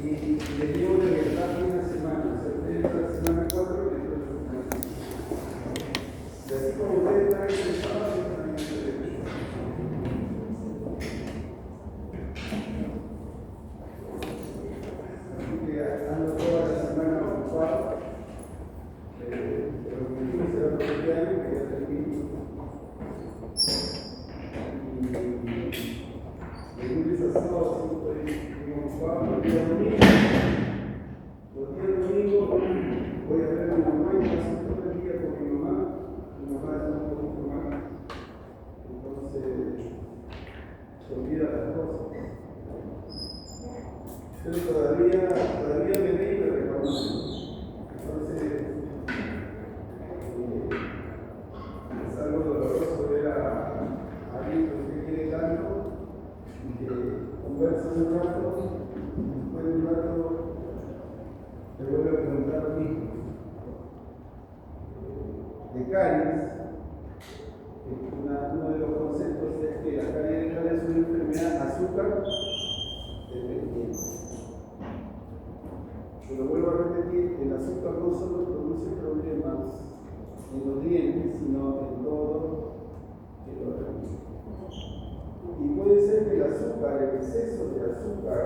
Y le llevo de verdad una semana, o sea, la semana 4 y así como ustedes están interesados, yo también estoy. Así que ando toda la semana ocupado, pero mi hijo será cotidiano, que ya termino. Y de lunes a sábado estoy ocupado, los días domingos voy a ver a mi mamá y paso todo el día con mi mamá. Mi mamá es un poquito más, entonces se olvida las cosas. Pero todavía me ve y me reconoce. Entonces es algo doloroso ver a alguien que quiere tanto y que conversa un rato, después de un rato te vuelve a preguntar lo mismo. De caries, uno de los conceptos es que la caries renal es una enfermedad azúcar dependiente. Pero vuelvo a repetir que el azúcar no solo produce problemas en los dientes, sino en todo el organismo. Y puede ser que el azúcar, el exceso de azúcar,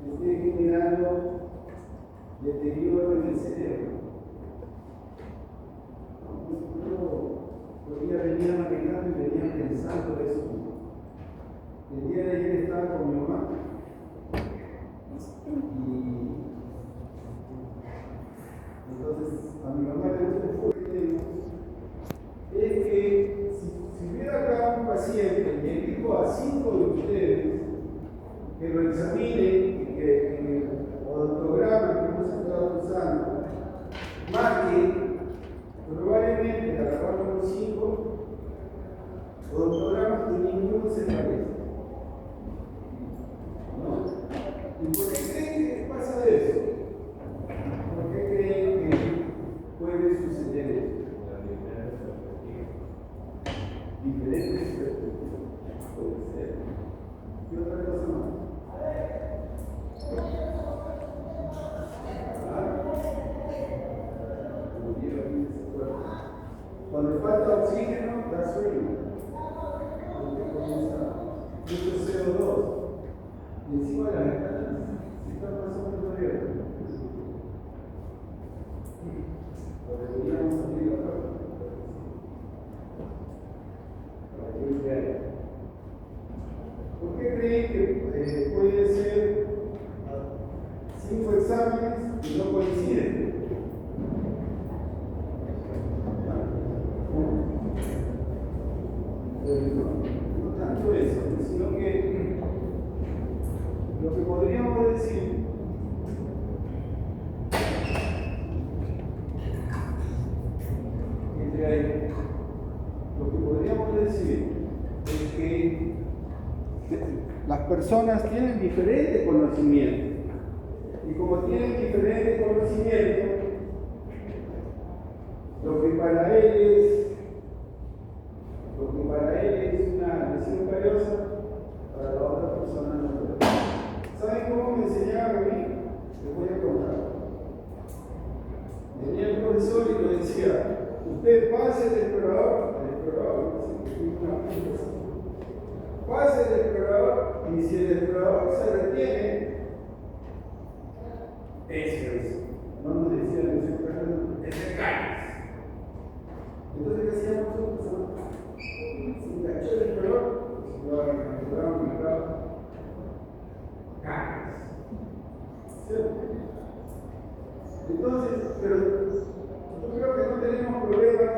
esté generando deterioro en el cerebro. Yo venía manejando y venía pensando eso. El día de ayer estaba con mi mamá y entonces a mi mamá le gusta el fuerte. Es que si hubiera acá un paciente y le digo a 5 de ustedes que lo examinen y que en el odontograma que hemos estado usando marque probablemente agarramos los 5 odontogramas y ninguno se parece. ¿No? ¿Y por qué creen que pasa eso? ¿Por qué creen que puede suceder eso? Diferentes perspectivas. Puede ser. ¿Qué otra cosa más? Cuando falta oxígeno, da sueño. Porque comienza mucho CO2. Y encima las ventanas están más o menos abiertas. O deberíamos abrir la puerta para que entre aire. ¿Por qué creen que puede ser 5 exámenes y no coinciden? No tanto eso, sino que lo que podríamos decir es que las personas tienen diferente conocimiento y como tienen diferente conocimiento, lo que para él es una lesión callosa, para la otra persona no lo es. ¿Saben cómo me enseñaban a mí? Les voy a contar. Venía el profesor y nos decía: usted pase el explorador, pase el explorador, y si el explorador se retiene, eso es. No nos decía la lesión callosa, es el caries. Entonces, ¿qué hacíamos nosotros? Se enganchó el explorador, lo encontramos en el mercado. Caries. ¿Cierto? Entonces, pero yo creo que no tenemos problemas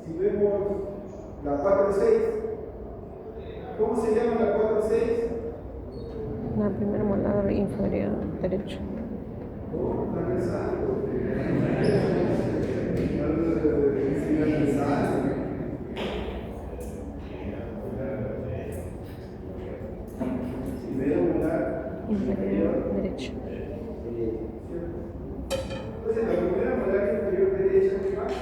si vemos la 4-6. ¿Cómo se llama la 4-6? La primera molar inferior derecho. ¿Cómo? ¿Está pensando? Inferior derecho. Entonces, la primera molar inferior derecha, ¿qué más?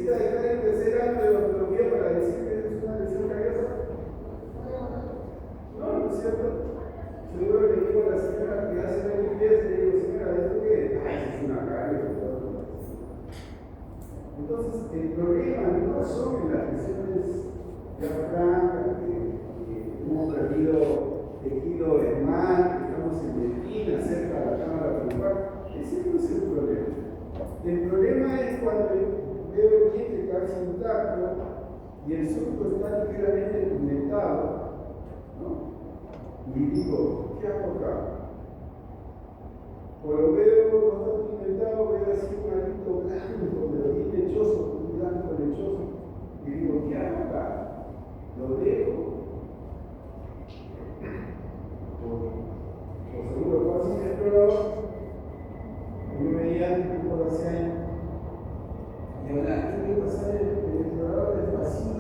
necesita dejar el tercer año de odontología para decir que es una lesión callosa? No, ¿no es cierto? Seguro le digo a la señora que hace la limpieza, le digo, señora, ¿esto qué es? Ay, es una calle. Entonces, el problema no son las lesiones diafragmáticas, que hemos perdido tejido esmal, que estamos en medicina, cerca de la cámara lumbar. Ese no es el problema. El problema es cuando veo el diente casi intacto y el surco está ligeramente pigmentado, ¿no? Y digo, ¿qué hago acá? O lo veo bastante pigmentado, veo así un alito blanco, pero bien lechoso, un blanco lechoso, y digo, ¿qué hago acá? Lo dejo. O seguro paso en el explorador. Yo veía por hace años. Y ahora, ¿qué voy a pasar el explorador? Es vacío.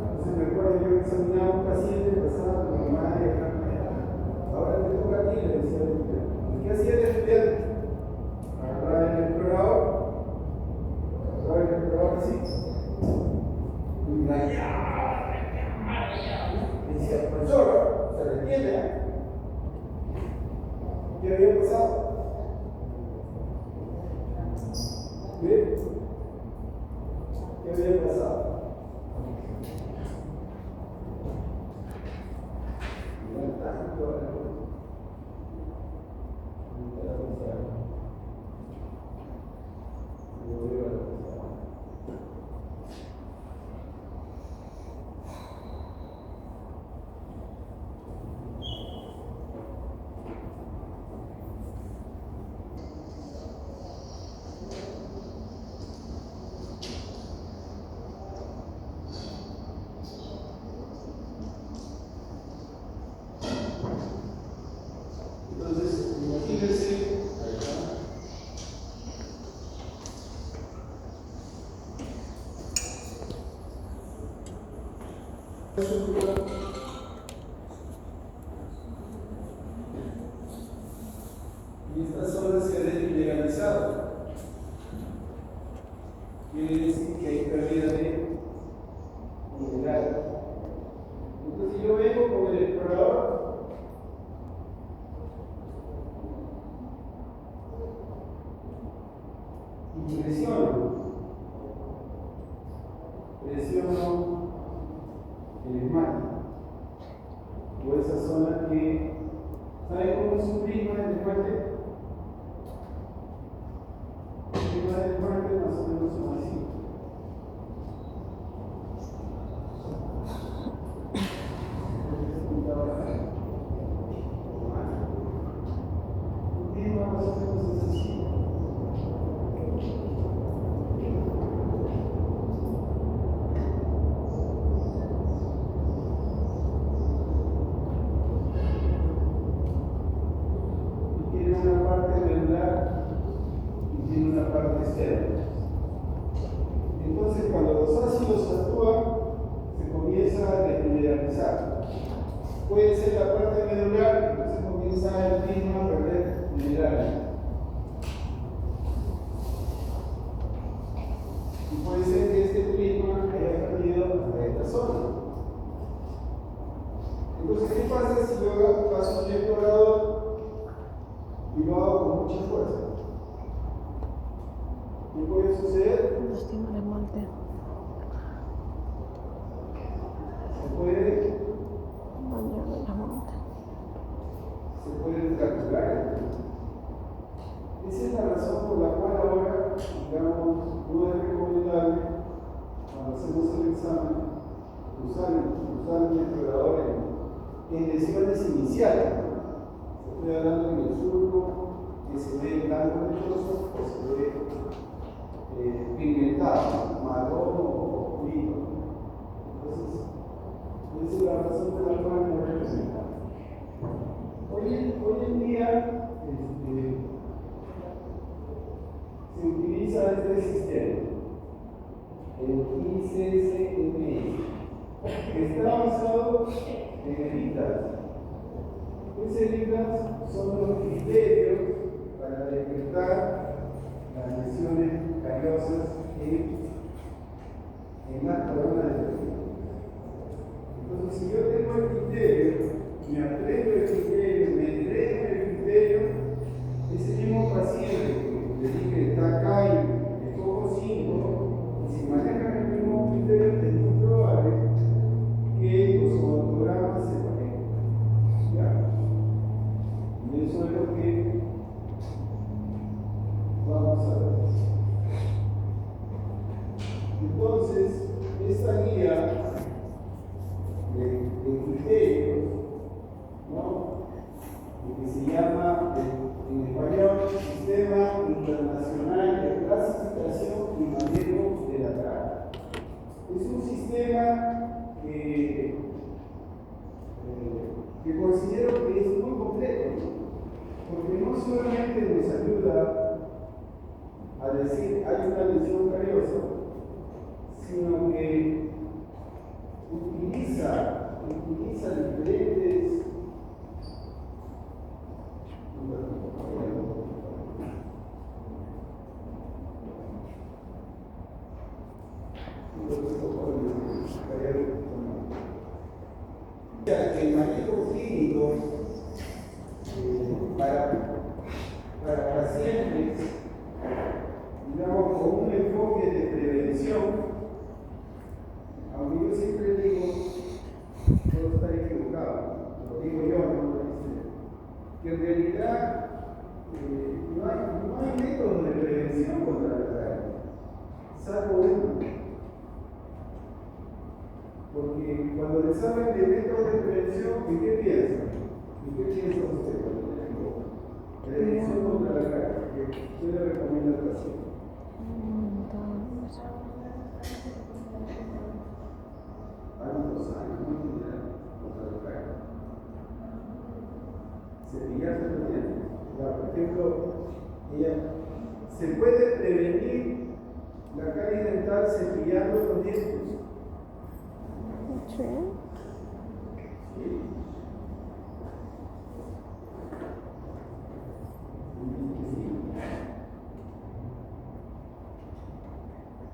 Entonces me acuerdo, yo examinaba a un paciente, pasaba con mi madre acá. Ahora te toca a ti, le decía el estudiante. ¿Qué hacía el estudiante? Agarraba el explorador así. Y rayaba. Y decía, profesor, se retiene. ¿Qué había pasado? ¿Ve? ¿Qué había pasado? No tanto. Entonces, imagínense, y estas zonas se han ilegalizado. Quiere decir que hay pérdida de mineral. Entonces yo vengo con el explorador y presiono el esmalte o esa zona que, ¿sabe cómo es un prisma del esmalte? El prisma del esmalte más o menos son así. Un prisma más o menos es así. Una parte medular y tiene una parte externa. Entonces, cuando los ácidos actúan, se comienza a desmineralizar. Puede ser la parte medular, entonces comienza el prisma a perder minerales. Y puede ser que este prisma haya perdido hasta esta zona. Entonces, ¿qué pasa si yo paso un explorador y lo hago con mucha fuerza? ¿Qué puede suceder? Lastima el esmalte. Se puede Dañar el esmalte. fracturar. Esa es la razón por la cual ahora, digamos, no es recomendable, cuando hacemos el examen, usar un explorador en lesiones iniciales. Estoy hablando en el surco que se ve blanco lechoso o se ve pigmentado, marrón o vivo. Entonces, esa es la razón por la cual no representa. Hoy en día se utiliza este sistema, el ICCMI, que está basado en el ITAS. Esas son los criterios para detectar las lesiones cariosas en la corona del pie. Entonces, si yo tengo el criterio, me aprendo el criterio, me entreno en el criterio, ese mismo paciente que le dije que está acá y le cojo 5, y si manejan el mismo criterio, es muy probable que los fotogramas se manejen. ¿Ya? Y eso es lo que vamos a ver. Entonces, esta guía de criterios, ¿no? Lo que se llama en español Sistema Internacional de Clasificación y Manejo de la Carga. Es un sistema que considero que es muy completo, porque no solamente nos ayuda a decir hay una lesión cariosa, sino que utiliza diferentes el manejo clínico para pacientes, digamos, con un enfoque de prevención, aunque yo siempre digo, puedo estar equivocado, lo digo yo, no lo dice, que en realidad no hay métodos de prevención contra la carga, salvo uno. Porque cuando les hablan de métodos de prevención, ¿en qué piensan? ¿En qué piensa usted cuando le digo prevención contra la carga? ¿Qué le recomienda al paciente? Algunos años, muy general, contra la carga. Cepillarse los dientes. Por ejemplo, se puede prevenir la caries dental cepillando los dientes. Sí.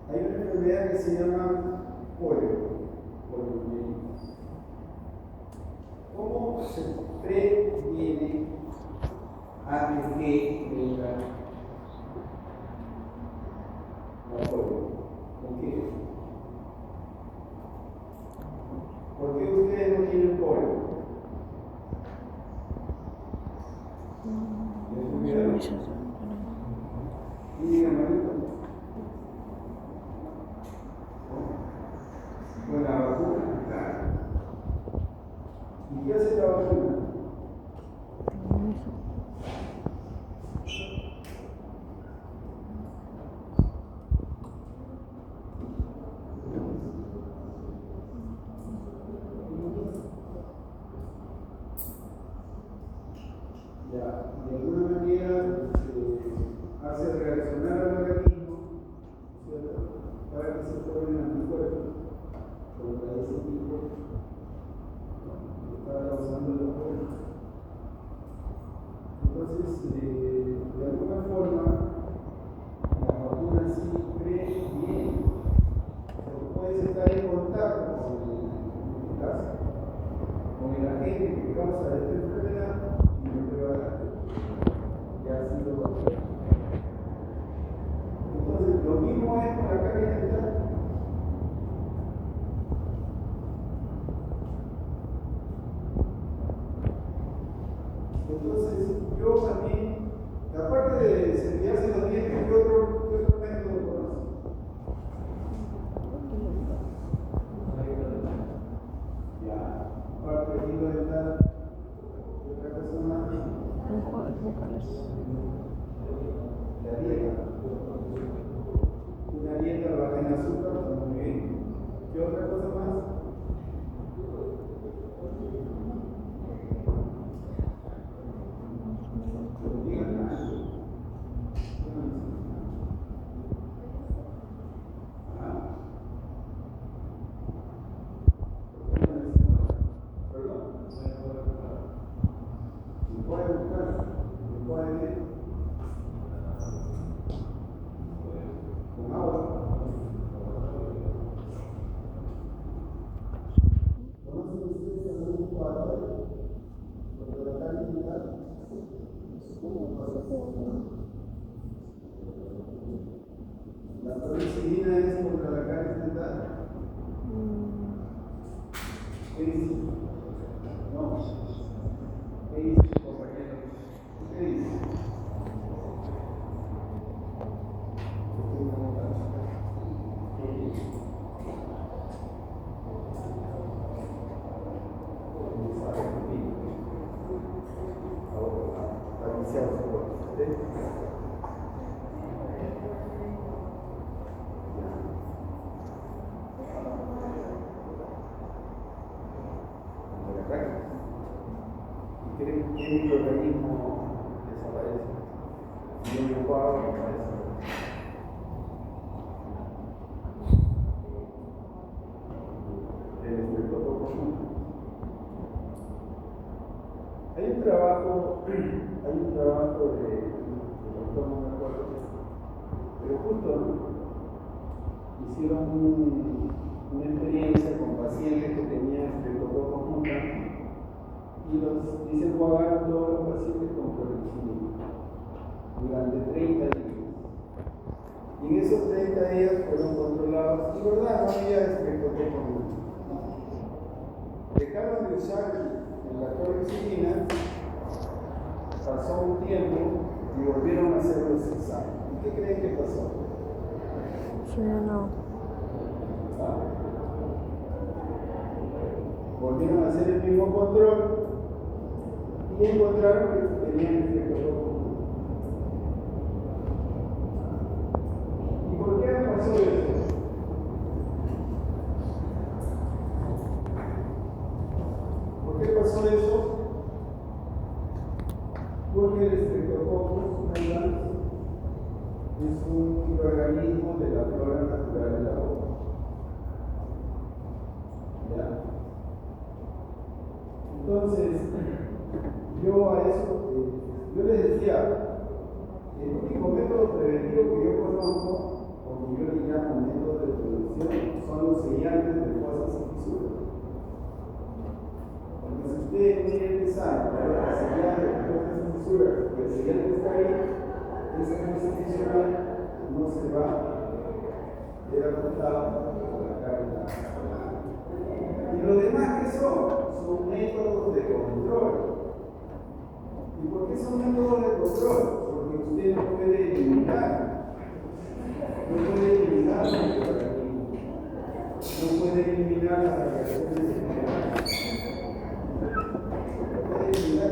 Hay una enfermedad que se llama polio. ¿Cómo se previene antes que venga la polio? ¿Con qué? ¿Por qué ustedes no tienen polio? Y digan, con la vacuna, claro. ¿Y qué hace la vacuna? De alguna manera hace reaccionar al organismo, ¿cierto? Para que se formen anticuerpos contra ese tipo que está causando los pollos. Entonces, de alguna forma, la vacuna sí previene. Pero puedes estar en contacto con el agente que causa esta enfermedad y no te va a dar. Ya ha sido vacunado. Entonces, lo mismo es con la caries dental. Entonces, yo también, aparte de cepillarse los dientes, ¿qué otro método conoce? Ya, aparte del hilo dental, ¿qué otra cosa más? La dieta. Una dieta baja en azúcar, muy bien. ¿Qué otra cosa más? La clorexidina es contra la caries dental. ¿Qué dice? No. ¿Qué dice, compañero? ¿Qué dice? ¿Qué microorganismo desaparece? Y un cuadro aparece. El estreptococo. Hay un trabajo de doctor, no me acuerdo, pero justo hicieron una experiencia con pacientes que tenían estreptococo mutante y se enjuagaron todos los pacientes con clorexidina durante 30 días. Y en esos 30 días fueron controlados, y verdad, no había estreptococo mutante. Dejaron de usar la clorexidina, pasó un tiempo y volvieron a hacer los exámenes. ¿Y qué creen que pasó? Sí, no. Volvieron a hacer el mismo control y encontraron que tenían estreptococo. ¿Y por qué pasó eso? ¿Por qué pasó eso? Porque el estreptococcus es un microorganismo de la flora natural de la boca. ¿Ya? Entonces, yo a eso, yo les decía, el único método preventivo que yo conozco, o que yo le llamo método de prevención, son los sellantes de fosas y fisuras. Porque si ustedes quieren pensar, la señal de fosas y fisuras, que el sellante está ahí, esa fosa fisurada no se va a ver afectada por la carga. Y lo demás que son métodos de control. ¿Y por qué son métodos de control? Porque usted no puede eliminar el organismo, no puede eliminar las radiaciones generales, no puede eliminar,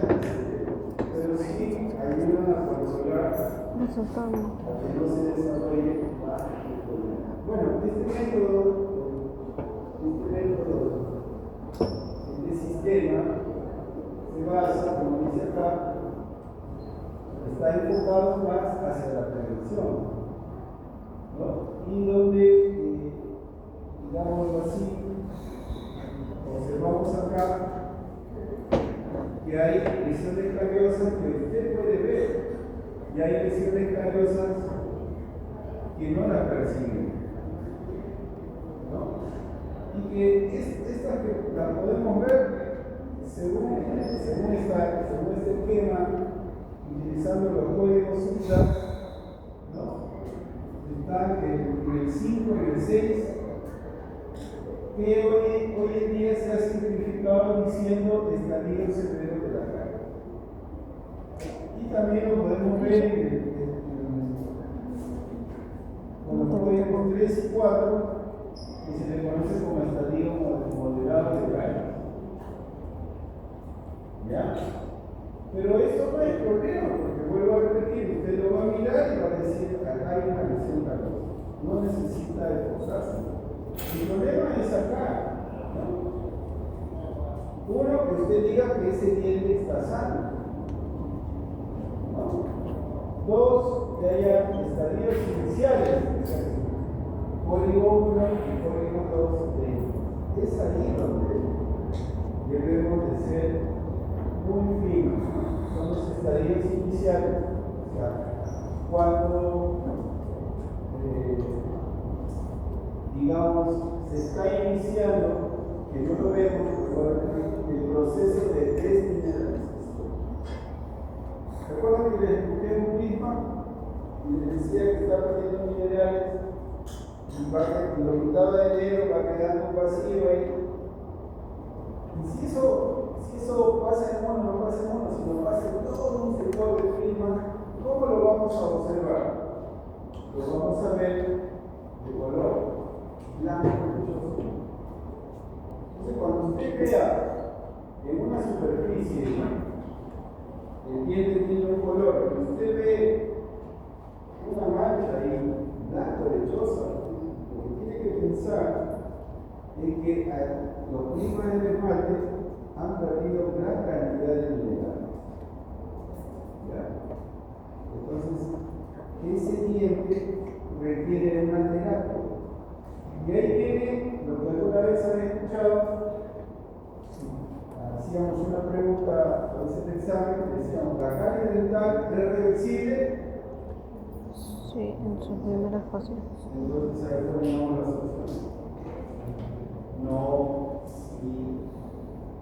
pero sí ayudan a controlar a que no se desarrolle más el problema. Bueno, este método este sistema se basa, como dice acá, está enfocado más hacia la prevención, ¿no? Y donde, digámoslo así, observamos acá que hay lesiones cariosas que usted puede ver, y hay lesiones cariosas que no las perciben, ¿no? Y que estas que las podemos ver según este esquema, utilizando los códigos USA, ¿no? Están en el 5 y el 6, que hoy en día se ha simplificado diciendo estadio severo de la cara. Y también lo podemos ver con los códigos 3 y 4, que se le conoce como estadio moderado de cara. ¿Ya? Pero eso no es problema, porque vuelvo a repetir, usted lo va a mirar y va a decir, acá hay una lesión cariosa. No necesita esforzarse. El problema es acá, ¿no? Uno, que usted diga que ese diente está sano, ¿no? Dos, que haya estadios iniciales, código 1 y código 2 es ahí donde debemos de ser muy finos. Son los estadios iniciales, o sea, cuando digamos se está iniciando, que no lo vemos, el proceso de desmineralización. ¿Se acuerdan que les expliqué un prisma y les decía que está perdiendo minerales y lo quitaba de enero, va quedando un vacío ahí? Y si eso pasa en mono, no pasa en mono, sino pasa en todo un sector del prisma, ¿cómo lo vamos a observar? Lo vamos a ver de color blanco brilloso. Entonces, cuando usted vea en una superficie el diente tiene un color, y usted ve una mancha ahí blanco lechosa, lo que tiene que pensar es que los prismas del esmalte han perdido gran cantidad de minerales. ¿Ya? Entonces, ese diente requiere una terapia. Y ahí viene lo que alguna vez han escuchado. Hacíamos una pregunta a ese examen, decíamos, ¿la carie dental es reversible? Sí, en sus primeras fases. Entonces ahí poníamos la solución. No, si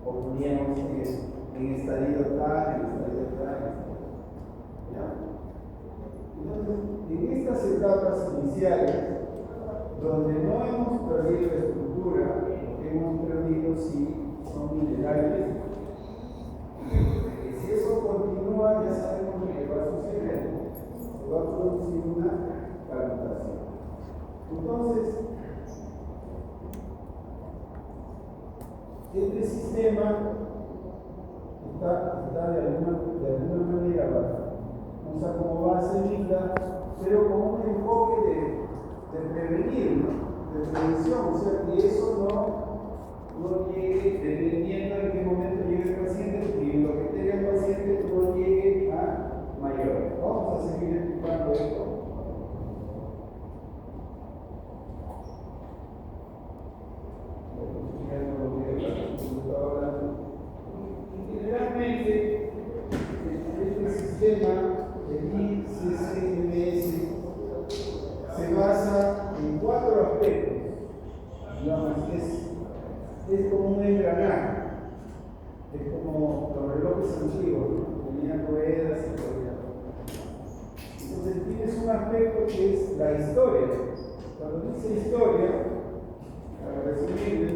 poníamos en estadio tal, ¿ya? Entonces, en estas etapas iniciales, donde no hemos perdido la estructura, lo que hemos perdido sí son minerales, y si eso continúa, ya sabemos lo que va a suceder, se va a producir una calentación. Entonces, este sistema está de alguna manera usa como base vida, pero con un enfoque de prevenir, ¿no? De prevención, o sea que eso no llegue, dependiendo en qué momento llegue el paciente, y lo que tenga el paciente no llegue a mayor. Vamos a seguir explicando esto. Generalmente, este sistema de ICCMS se basa en 4 aspectos. Digamos, es como un engranaje, es como los relojes antiguos, ¿no? Tenían ruedas y todo. Entonces tienes un aspecto que es la historia. Cuando dice historia, para resumirles,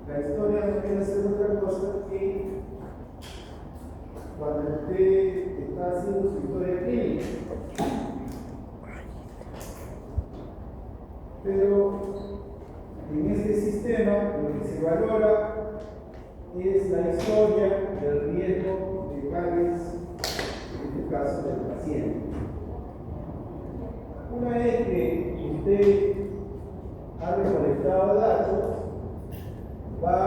la historia no quiere hacer otra cosa que cuando usted está haciendo su historia clínica. Pero en este sistema lo que se valora es la historia del riesgo de caries, en este caso del paciente. Una vez que usted ha recolectado datos, va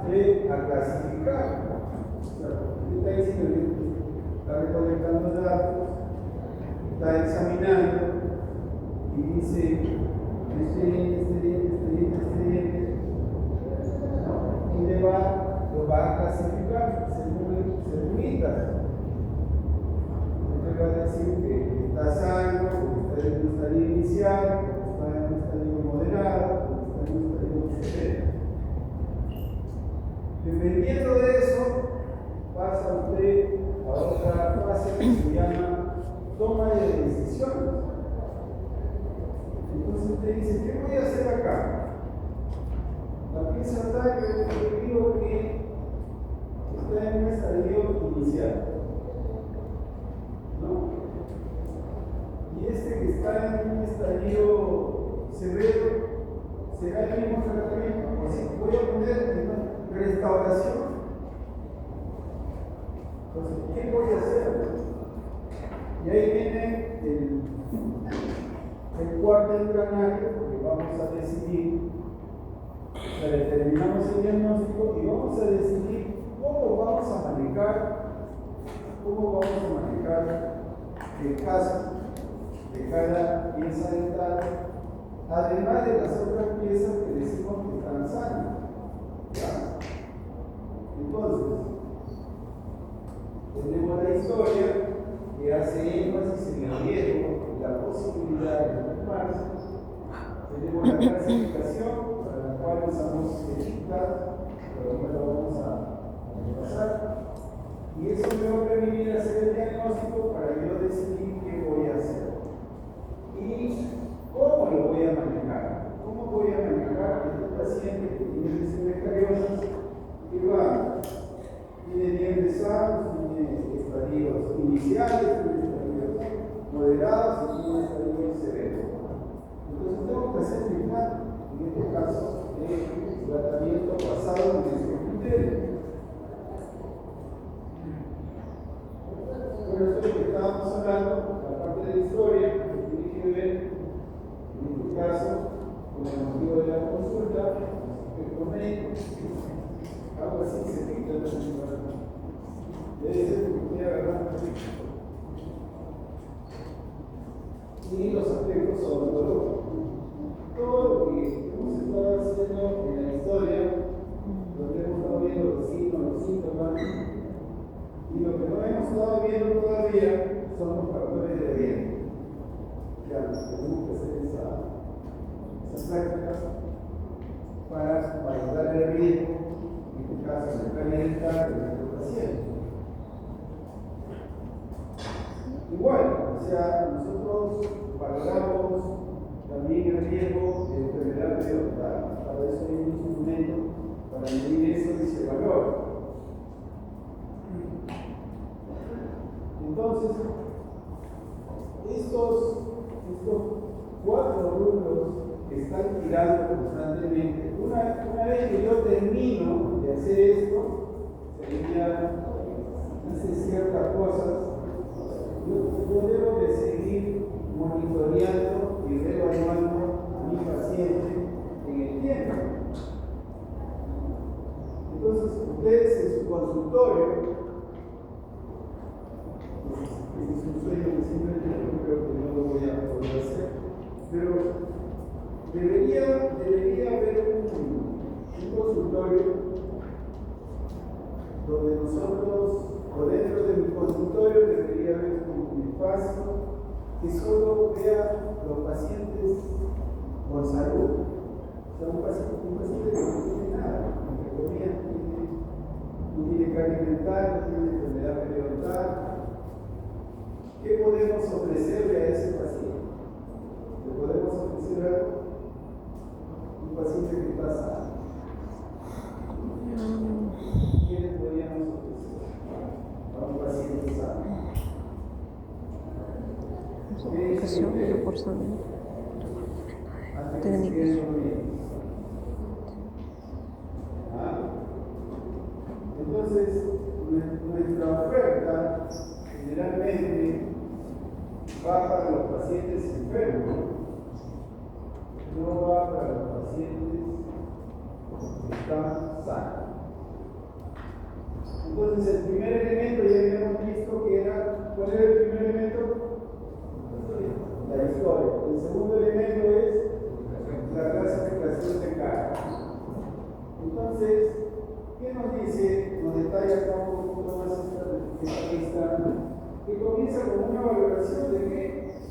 usted a clasificar. O sea, usted está diciendo que está recolectando datos, está examinando y dice este, ¿no? Y lo va a clasificar según INTA. Usted va a decir que está sano, que está en un estadio inicial, que está en un estadio moderado, que está en un estadio severo. Dependiendo de eso, pasa usted a otra fase que se llama toma de decisiones. Entonces usted dice, ¿qué voy a hacer acá? La pieza tal, yo digo que está en un estadio inicial, ¿no? Y este que está en un estadio severo, ¿será el mismo tratamiento? O sea, voy a poner restauración. Entonces, ¿qué voy a hacer? Y ahí viene el cuarto engranaje, porque vamos a decidir, o sea, determinamos el diagnóstico y vamos a decidir cómo vamos a manejar el caso de cada pieza dental, además de las otras piezas que decimos que están sanas. ¿Ya? Entonces, tenemos la historia que hace énfasis en el riesgo, la posibilidad de enfermarse. Tenemos la clasificación, para la cual usamos etiquetas, pero no lo vamos a pasar. Y eso me va a permitir hacer el diagnóstico paciente que tiene lesiones cariosas, tiene dientes sanos, tiene estadios iniciales, tiene estadios moderados y tiene estadios severos. Entonces tengo que hacer mi plan, en este caso, de tratamiento basado en esos criterios. Por eso es que estábamos hablando, la parte de la historia, que tiene que ver, en este caso, con el motivo de la consulta, aspectos médicos, algo así se pinta en la señora. Debe ser que quiera agarrar y los aspectos odontológicos. Todo lo que hemos estado haciendo en la historia, donde hemos estado viendo los signos, los síntomas, y lo que no hemos estado viendo todavía son los factores de riesgo. Ya, tenemos que hacer esa práctica para evitar el riesgo, en este caso, de calientar de nuestro paciente. Igual, o sea, nosotros valoramos también el riesgo de enfermedad periodontal. Para eso hay un instrumento para medir eso y se valora. Entonces, estos 4 rubros que están girando constantemente, una vez que yo termino de hacer esto, hice ciertas cosas, yo debo de seguir monitoreando y reevaluando a mi paciente en el tiempo. Entonces, ustedes en su consultorio, es un sueño que siempre tengo, creo que no lo voy a poder hacer, pero debería haber un consultorio donde nosotros, o dentro de mi consultorio, debería haber un espacio que solo vea los pacientes con salud. O sea, un paciente que no tiene nada, entre comillas, no tiene carga mental, no tiene enfermedad periodontal. ¿Qué podemos ofrecerle a ese paciente? ¿Le podemos ofrecer algo? Un paciente que está sano. ¿Qué le podríamos ofrecer a un paciente sano? Educación, reforzamiento, técnicas. Entonces, nuestra oferta generalmente va para los pacientes enfermos, no va para los pacientes que están sanos. Entonces, el primer elemento ya habíamos visto que era, ¿cuál era el primer elemento? La historia. El segundo elemento es la clasificación de cargas. Entonces, ¿qué nos dice? Nos detalla acá un poquito más esta lista, que comienza con una valoración de qué?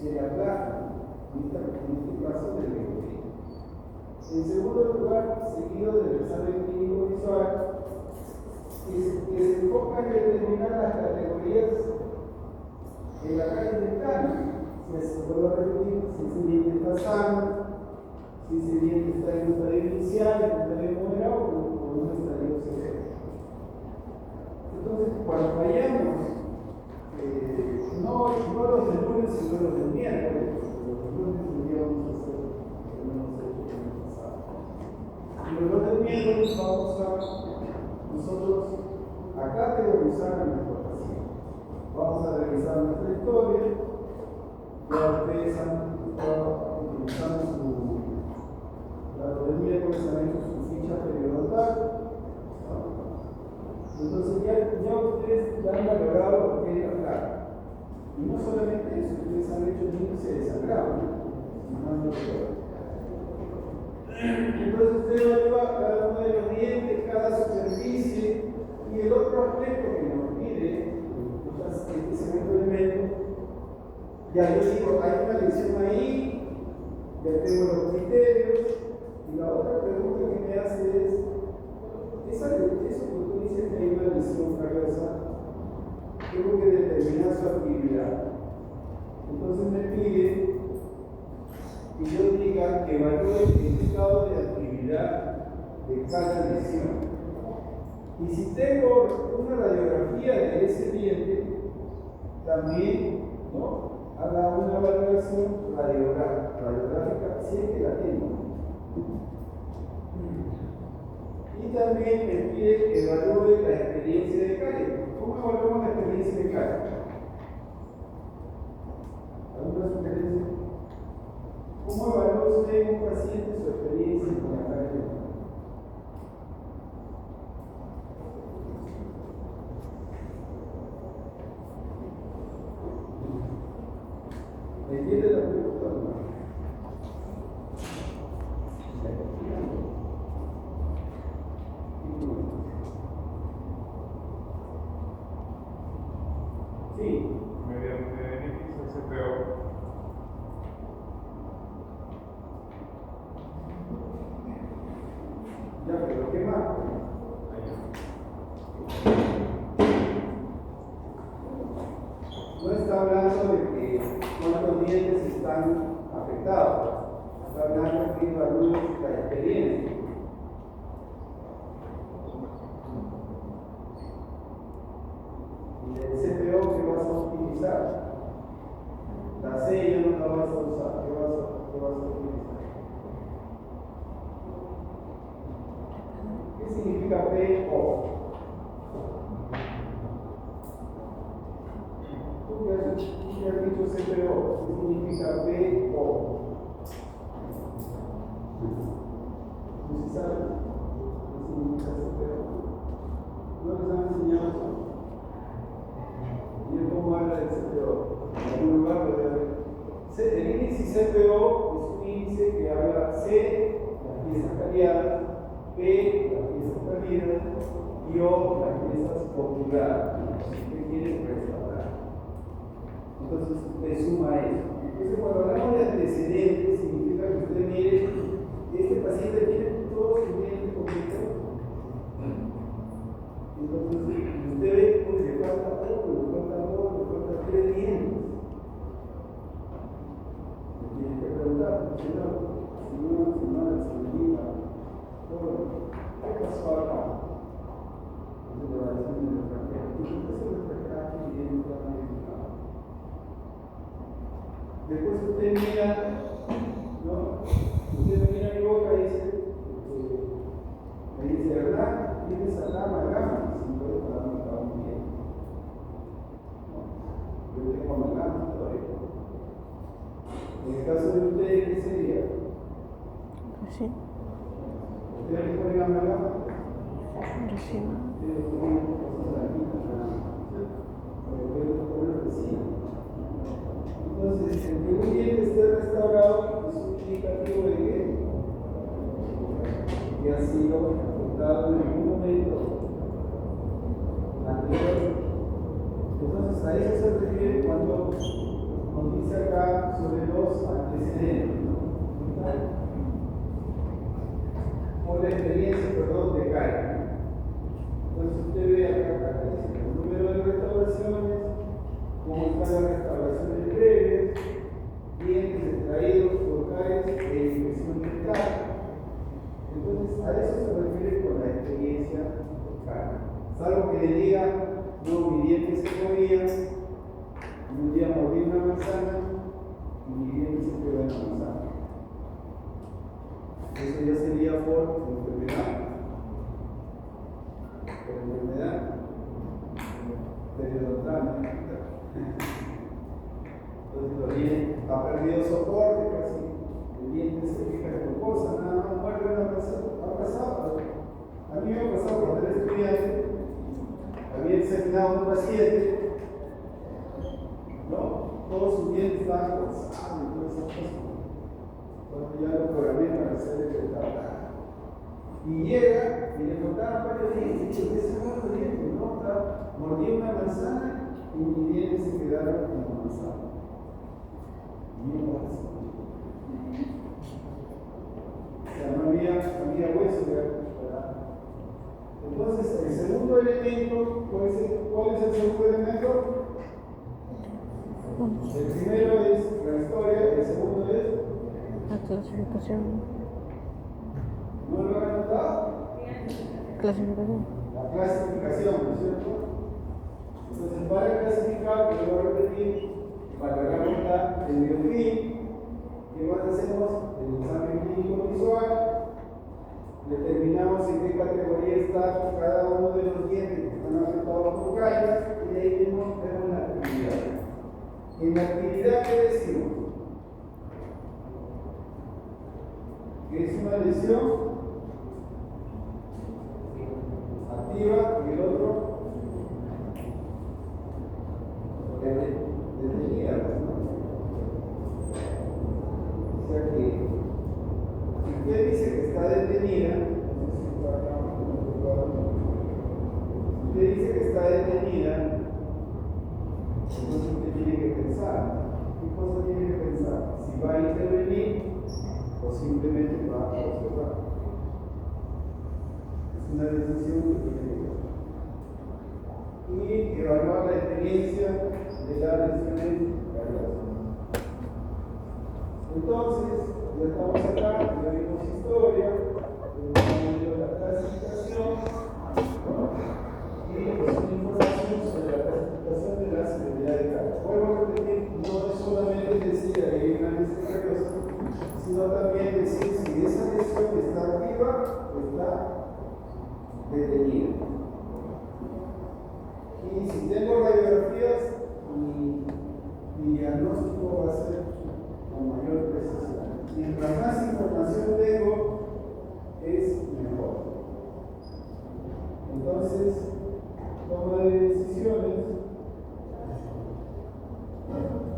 De la placa, en este caso del bigote. En segundo lugar, seguido del examen clínico visual, que se enfoca en determinar las categorías de la calle dental. Si se vuelve a repetir, si ese diente está sano, si ese diente está en un estadio inicial, en un estadio moderado o en un estadio severo. Entonces, cuando vayamos, no los del lunes, sino los del miércoles, los del lunes deberíamos hacer lo que hemos hecho en el pasado. Pero los del miércoles vamos a nosotros a categorizar a nuestro paciente. Vamos a revisar nuestra historia. Ya ustedes han estado utilizando los del miércoles han hecho su ficha periodontal. Entonces ya ustedes ya han valorado lo que es la placa. Y no solamente eso, ustedes han hecho el índice de sangrado, entonces usted evalúa cada uno de los dientes, cada superficie, y el otro aspecto que nos pide este segundo elemento, ya yo digo, hay una lección ahí, ya tengo los criterios, y la otra pregunta que me hace es, eso que tú dices que hay una lesión cariosa, tengo que determinar su actividad. Entonces me pide que yo diga que evalúe el estado de actividad de cada lesión. Y si tengo una radiografía de ese diente, también, ¿no?, haga una valoración radiográfica, si es que la tengo. Y también me pide que evalúe la experiencia de calle. ¿Cómo evaluamos la experiencia de calle? ¿Alguna sugerencia? ¿Cómo evalúa usted un paciente su experiencia con la calle? ¿Me entiende la pregunta o no? Sí. Mediante beneficios CPO. Ya, pero ¿qué más? No está hablando de que cuántos dientes están afectados. Está hablando de que evalúe la experiencia. Y el CPO que vas a utilizar, la C ya no la vas a usar. ¿Qué vas a utilizar? ¿Qué significa PO? ¿Tú qué has dicho CPO? ¿Qué significa PO? ¿No se sabe? ¿Qué significa CPO? ¿No les han enseñado eso? ¿Y cómo habla del CPO? En algún lugar lo debe haber. El índice CPO es un índice que habla C, las piezas cariadas, P, las piezas perdidas, y O, las piezas postuladas. ¿Qué quiere restaurar? Entonces, usted suma eso. Entonces, cuando hablamos de antecedentes, significa que usted mire, este paciente tiene todos sus dientes completos. Entonces, usted ve, pues, le falta uno, le falta dos, le falta tres dientes. Le tiene que preguntar, señora, señorita, ¿qué pasó acá? Entonces le va a decir el extranjero, ¿qué pasó el extranjero y viene un plan modificado? Después usted mira, ¿no? Usted mira mi boca y dice, me dice, ¿verdad? Tienes acá amalgama, si puede para mí está muy bien. Yo tengo amalgama todavía. En el caso de ustedes, ¿qué sería? Recién. ¿Ustedes le ponen amalgama? Recién. Ustedes ponen cosas aquí, ponen recién. Entonces, el que un diente esté restaurado es un indicativo de que ha sido afectado en algún momento anterior. Entonces, a eso se refiere cuando nos dice acá sobre los antecedentes, o la experiencia, perdón, de calle. Entonces, usted ve acá dice el número de restauraciones, cómo están las restauraciones previas, dientes extraídos por caries e infección dental. Entonces, a eso se refiere con la experiencia local. Salvo que le diga, no, mi diente se movía, un día mordí una manzana y mi diente se quedó en la manzana. Eso ya sería por enfermedad. Por enfermedad periodontal. Entonces los dientes ha perdido soporte, casi el diente se fija con cosas, nada más muerde una persona. Ha pasado. A mí me ha pasado cuando era estudiante, había examinado a un paciente, ¿no? Todos sus dientes estaban cansados y todas esas cosas. Cuando ya lo programé para hacer el tratado. Y llega y le cortaron varios dientes, y se sacaron los dientes, ¿no? Mordí una manzana y mis dientes se quedaron en la manzana. Bien fácil. O sea, no había hueso, ¿verdad? Entonces, el segundo elemento, ¿cuál es el segundo elemento? El primero es la historia, el segundo es La clasificación. ¿no lo han anotado? Clasificación. La clasificación, ¿no es cierto? Entonces, para clasificar, vuelvo a repetir, valoramos el biofilm, que más hacemos el examen clínico visual, determinamos en qué categoría está cada uno de los dientes que están afectados por calles y de ahí vemos la actividad. En la actividad, ¿qué decimos? Que es una lesión activa y el otro detenida, ¿no? O sea que si usted dice que está detenida, entonces usted tiene que pensar. ¿Qué cosa tiene que pensar? Si va a intervenir o simplemente va a observar. Es una decisión que tiene que tomar. Y evaluar la experiencia de las lesiones cardiacas. Entonces, ya estamos acá, ya vimos historia, hemos visto la clasificación y es una información sobre la clasificación de la severidad de carga. Vuelvo a repetir, no es solamente decir que hay una lesión cardiaca, sino también decir si esa lesión está activa o está detenida. Y si tengo radiografías, mi diagnóstico va a ser con mayor precisión. Mientras más información tengo, es mejor. Entonces, toma de decisiones.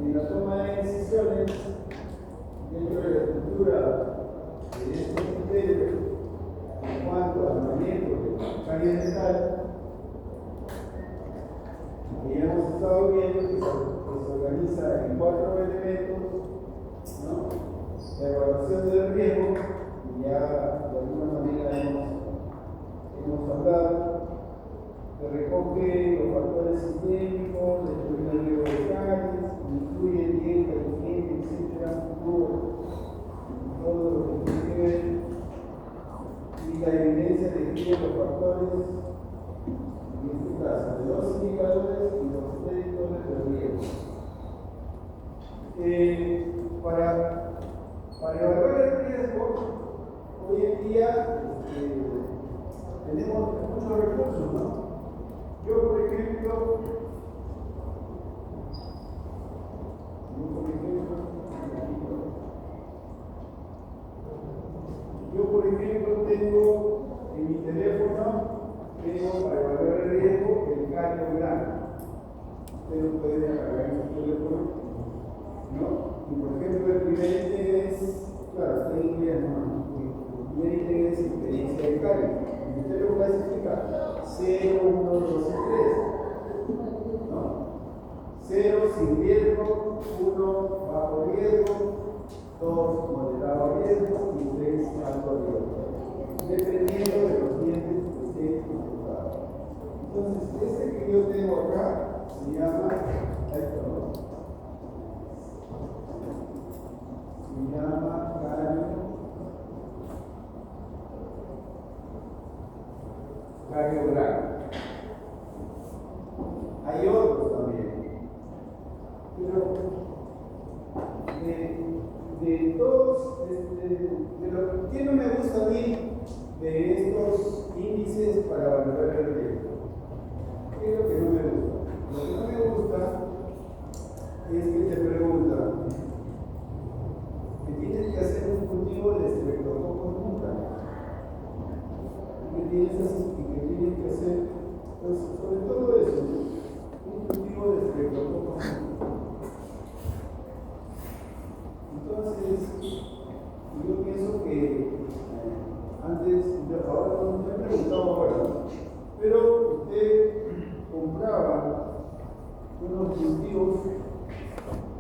Y la toma de decisiones dentro de la estructura de este criterio en cuanto al manejo de la carga dental, que ya hemos estado viendo que se organiza en 4 elementos, ¿no? La evaluación del riesgo, ya de alguna manera hemos hablado, que recoge los factores sistémicos, determina el riesgo de caries, incluye dieta, higiene, etc., todo lo que tiene que ver, y la evidencia describe los factores, en este caso, de los indicadores y los predictores del riesgo. Para evaluar el riesgo, hoy en día tenemos muchos recursos, ¿no? Yo, por ejemplo, tengo en mi teléfono, tengo para evaluar el riesgo el cardiograma. Ustedes lo pueden cargar en su teléfono, ¿no? Y por ejemplo, el primer ítem es, claro, está en inglés, ¿no? El primer ítem es experiencia de carga. Y usted lo clasifica 0, 1, 2 y 3, ¿no? 0 sin riesgo, 1 bajo riesgo, 2 moderado riesgo y 3 alto riesgo, dependiendo de los dientes que estén consultados. Entonces, este que yo tengo acá se llama cardiograma. Hay otros también, pero de todos, ¿qué no me gusta a mí de estos índices para valorar el riesgo? ¿Qué es lo que no me gusta? Lo que no me gusta es que te preguntan que tienes que hacer un cultivo de estreptococos nunca, y que tienes que hacer, pues, sobre todo eso, un cultivo de estreptococos nunca. Entonces, yo pienso que antes, ahora no me he preguntado ahora, pero usted compraba unos cultivos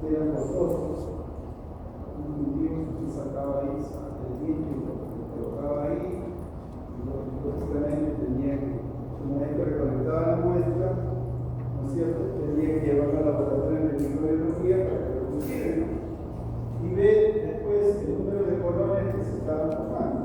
que eran costosos, unos cultivos que sacaba ahí el viento y lo colocaba ahí, y lógicamente tenía que, una vez que recolectaba la muestra, ¿no es cierto?, tenía que llevarla al laboratorio de microbiología para que lo pusieran, ¿no? Y ver después el número de colones que se estaban formando.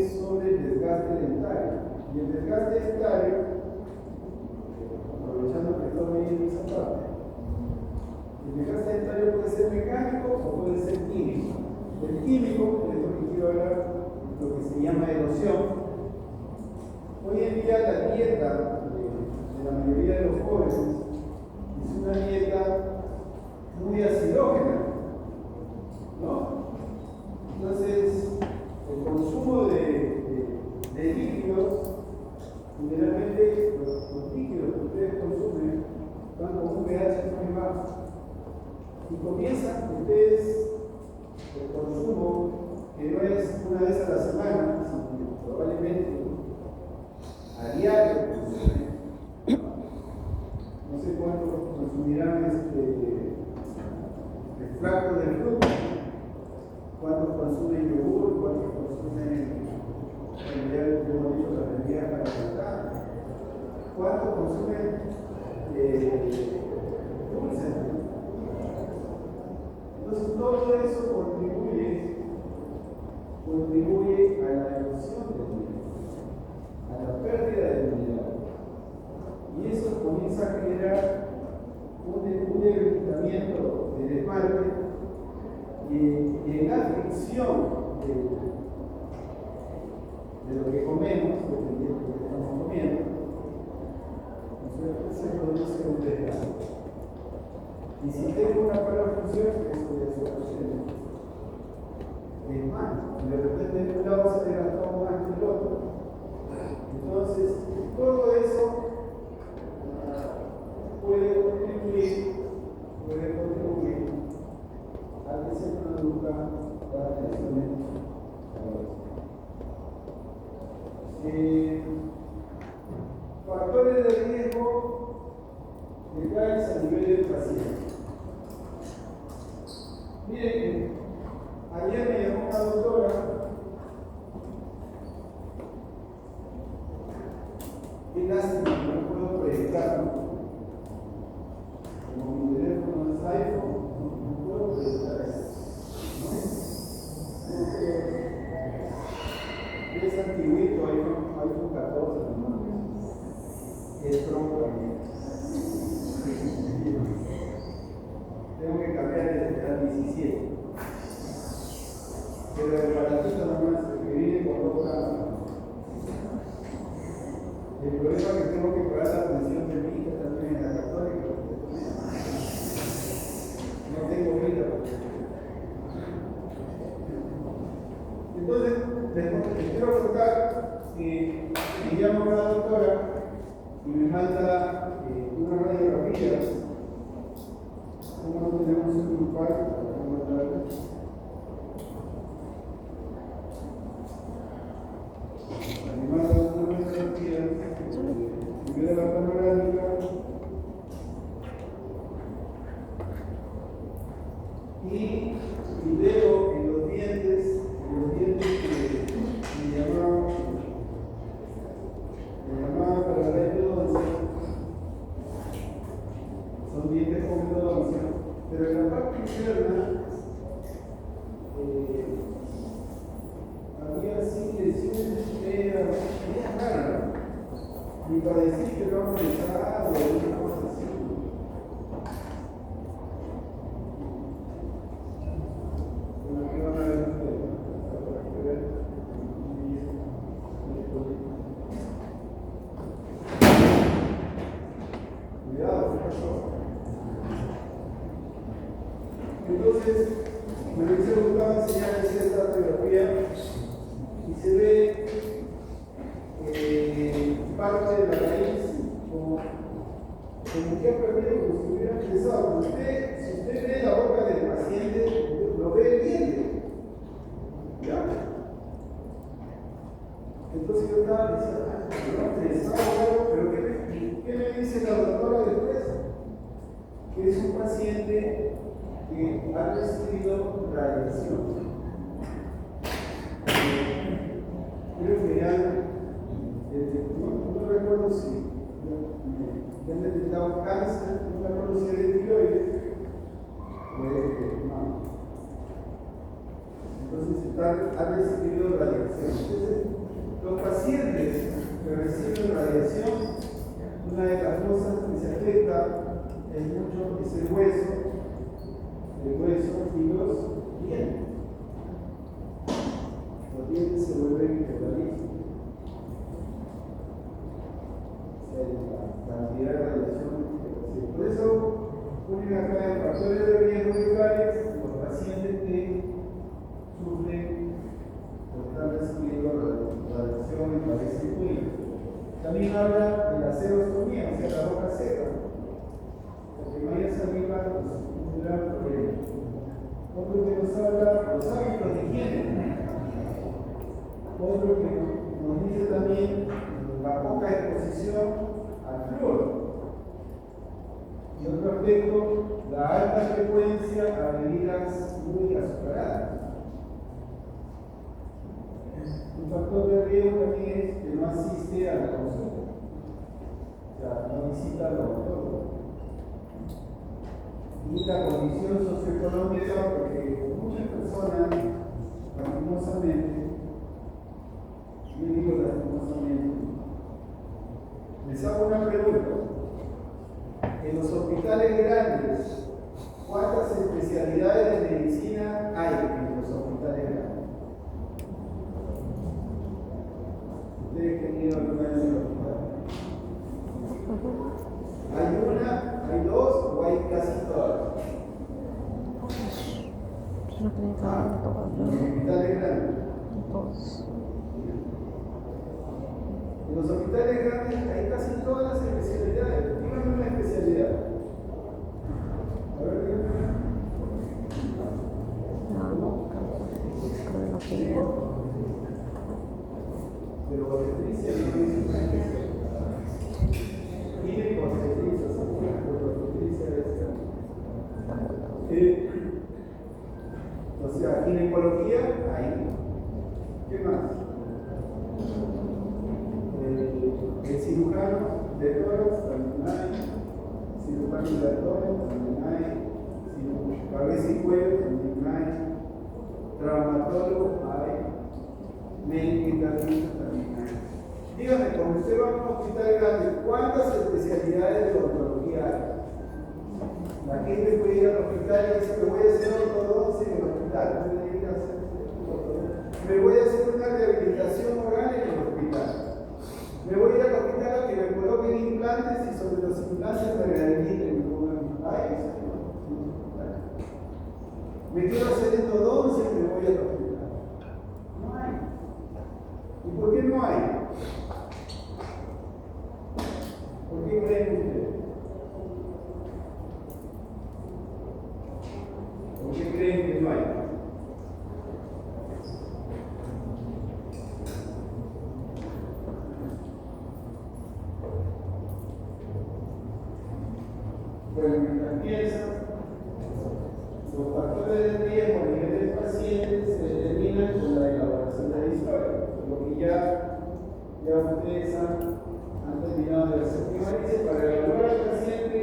es sobre el desgaste dentario. Y el desgaste dentario, aprovechando que estoy ahí en esa parte, el desgaste dentario puede ser mecánico o puede ser químico. El químico, de lo que quiero hablar, lo que se llama erosión. Hoy en día la dieta de la mayoría de los jóvenes es una dieta muy acidógena, ¿no? Entonces, el consumo de líquidos, generalmente los líquidos que ustedes consumen van con un pH muy bajo. Y comienzan ustedes el consumo, que no es una vez a la semana, sino probablemente a diario consumen. No sé cuánto consumirán extracto de fruta, cuántos consumen yogur, cuántos consumen, ya hemos dicho, las bebidas carbohidratadas, cuántos consumen dulces. Entonces todo eso contribuye a la erosión del mineral, a la pérdida del mineral. Y eso comienza a generar un debilitamiento del esmalte y en la fricción de lo que comemos, dependiendo de lo que estamos comiendo, se produce un desgaste. Y si tengo una mala función, eso desaparece. Es más, de repente un lado se desgastó más que el otro. Entonces, todo eso puede contribuir a que se produzcan variaciones. Factores de riesgo de cáncer a nivel del paciente. Miren, ayer me llamó una doctora qué lástima que no puedo proyectarlo. Como mi teléfono es iPhone, no puedo proyectar eso. Es antiguito, iPhone 14, hermano. Es tronco también. Tengo que cambiar el 17. Pero el aparatito nomás que viene con dos cámaras. El problema es que tengo que pagar la atención de mi hija también en la católica. No tengo vida. Entonces, les quiero contar que me llama una doctora y me manda una radiografía. Como no tenemos un infarto, vamos a traer. Me manda una radiografía de la panorámica y veo en los dientes que me llamaban para la endodoncia, son dientes con endodoncia, pero en la parte interna había así lesiones medias raras, y para decir que no pensaba o alguna cosa así. Bueno, aquí van a ver ustedes, para que vean. Cuidado, ¿qué pasó? Entonces, me hubiese gustado enseñarles esta radiografía y se ve parte de la raíz como que ha perdido, como si hubiera empezado. Si usted ve la boca del paciente, lo ve el diente. ¿Ya? Entonces yo estaba diciendo, pero ¿qué me dice la doctora después? Que es un paciente que ha recibido radiación. Creo que ya, no recuerdo si ya han detectado cáncer, no recuerdo si era de tiroides o de mama. Entonces, han recibido radiación. Entonces, los pacientes que reciben radiación, una de las cosas que se afecta es mucho es el hueso y los dientes. Los dientes se vuelven quebraditos. La cantidad de radiación que reciben. Por eso, ponen acá en factores de riesgo locales los pacientes que sufren o están recibiendo radiación en paredes circuitos. También habla de la serostomía, o sea, la boca seca. Porque no haya saliva, pues es un gran problema. Otro que nos habla los hábitos de higiene. Otro que nos dice también la poca exposición al flúor. Y otro aspecto, la alta frecuencia a bebidas muy azucaradas. Un factor de riesgo también es que no asiste a la consulta, o sea, no visita al doctor. Y la condición socioeconómica, porque muchas personas, lastimosamente, yo digo lastimosamente, les hago una pregunta. En los hospitales grandes, ¿cuántas especialidades de medicina hay en los hospitales grandes? ¿Ustedes que han ido alguna vez al hospital? ¿Hay una, hay dos o hay casi todas? Es una clínica de todas, en los hospitales grandes. todos. En los hospitales grandes hay casi todas las especialidades. Díganme una especialidad. A ver, díganme. Cardiología. Pero obstetricia no es una especialidad. Gineco obstetricia, obstetricia es. O sea, ginecología, ahí. ¿Qué más? El cirujano de tórax también hay, cirujano de abdomen también hay, cabeza y cuello también hay, traumatólogo hay, médico internista también hay. Dígame, cuando usted va a un hospital grande, ¿cuántas especialidades de odontología hay? La gente puede ir al hospital y dice, me voy a hacer ortodoncia en el hospital, me voy a hacer una rehabilitación oral en el hospital. Me voy a ir al hospital a que me coloquen implantes y sobre los implantes me rehabiliten. Me quiero hacer endodoncia y me voy al hospital. No hay. ¿Y por qué no hay? ¿Por qué creen ustedes? ¿Por qué creen que no hay? Bueno, mientras piensan, los factores de riesgo a nivel del paciente se determinan con la elaboración de la historia, lo que ya ustedes han terminado de hacer. Dice, para evaluar al paciente,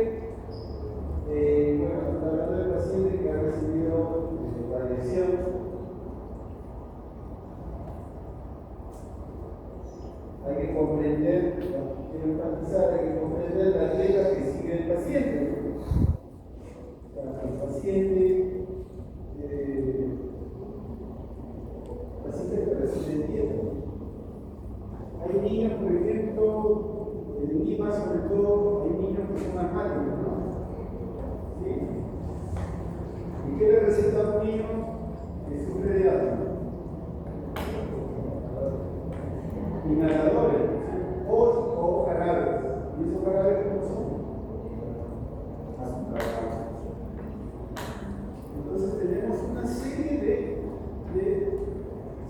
bueno, estamos hablando del paciente que ha recibido radiación. Hay que comprender, quiero enfatizar, hay que comprender la dieta que sigue el paciente. El paciente que recibe dieta. Hay niños, por ejemplo, en Lima sobre todo, hay niños que son asmáticos, ¿no? ¿Sí? ¿Y qué le receta a un niño que sufre de asma? Inhaladores o jarabes. ¿Y esos jarabes cómo son? Azucarados. Entonces tenemos una serie de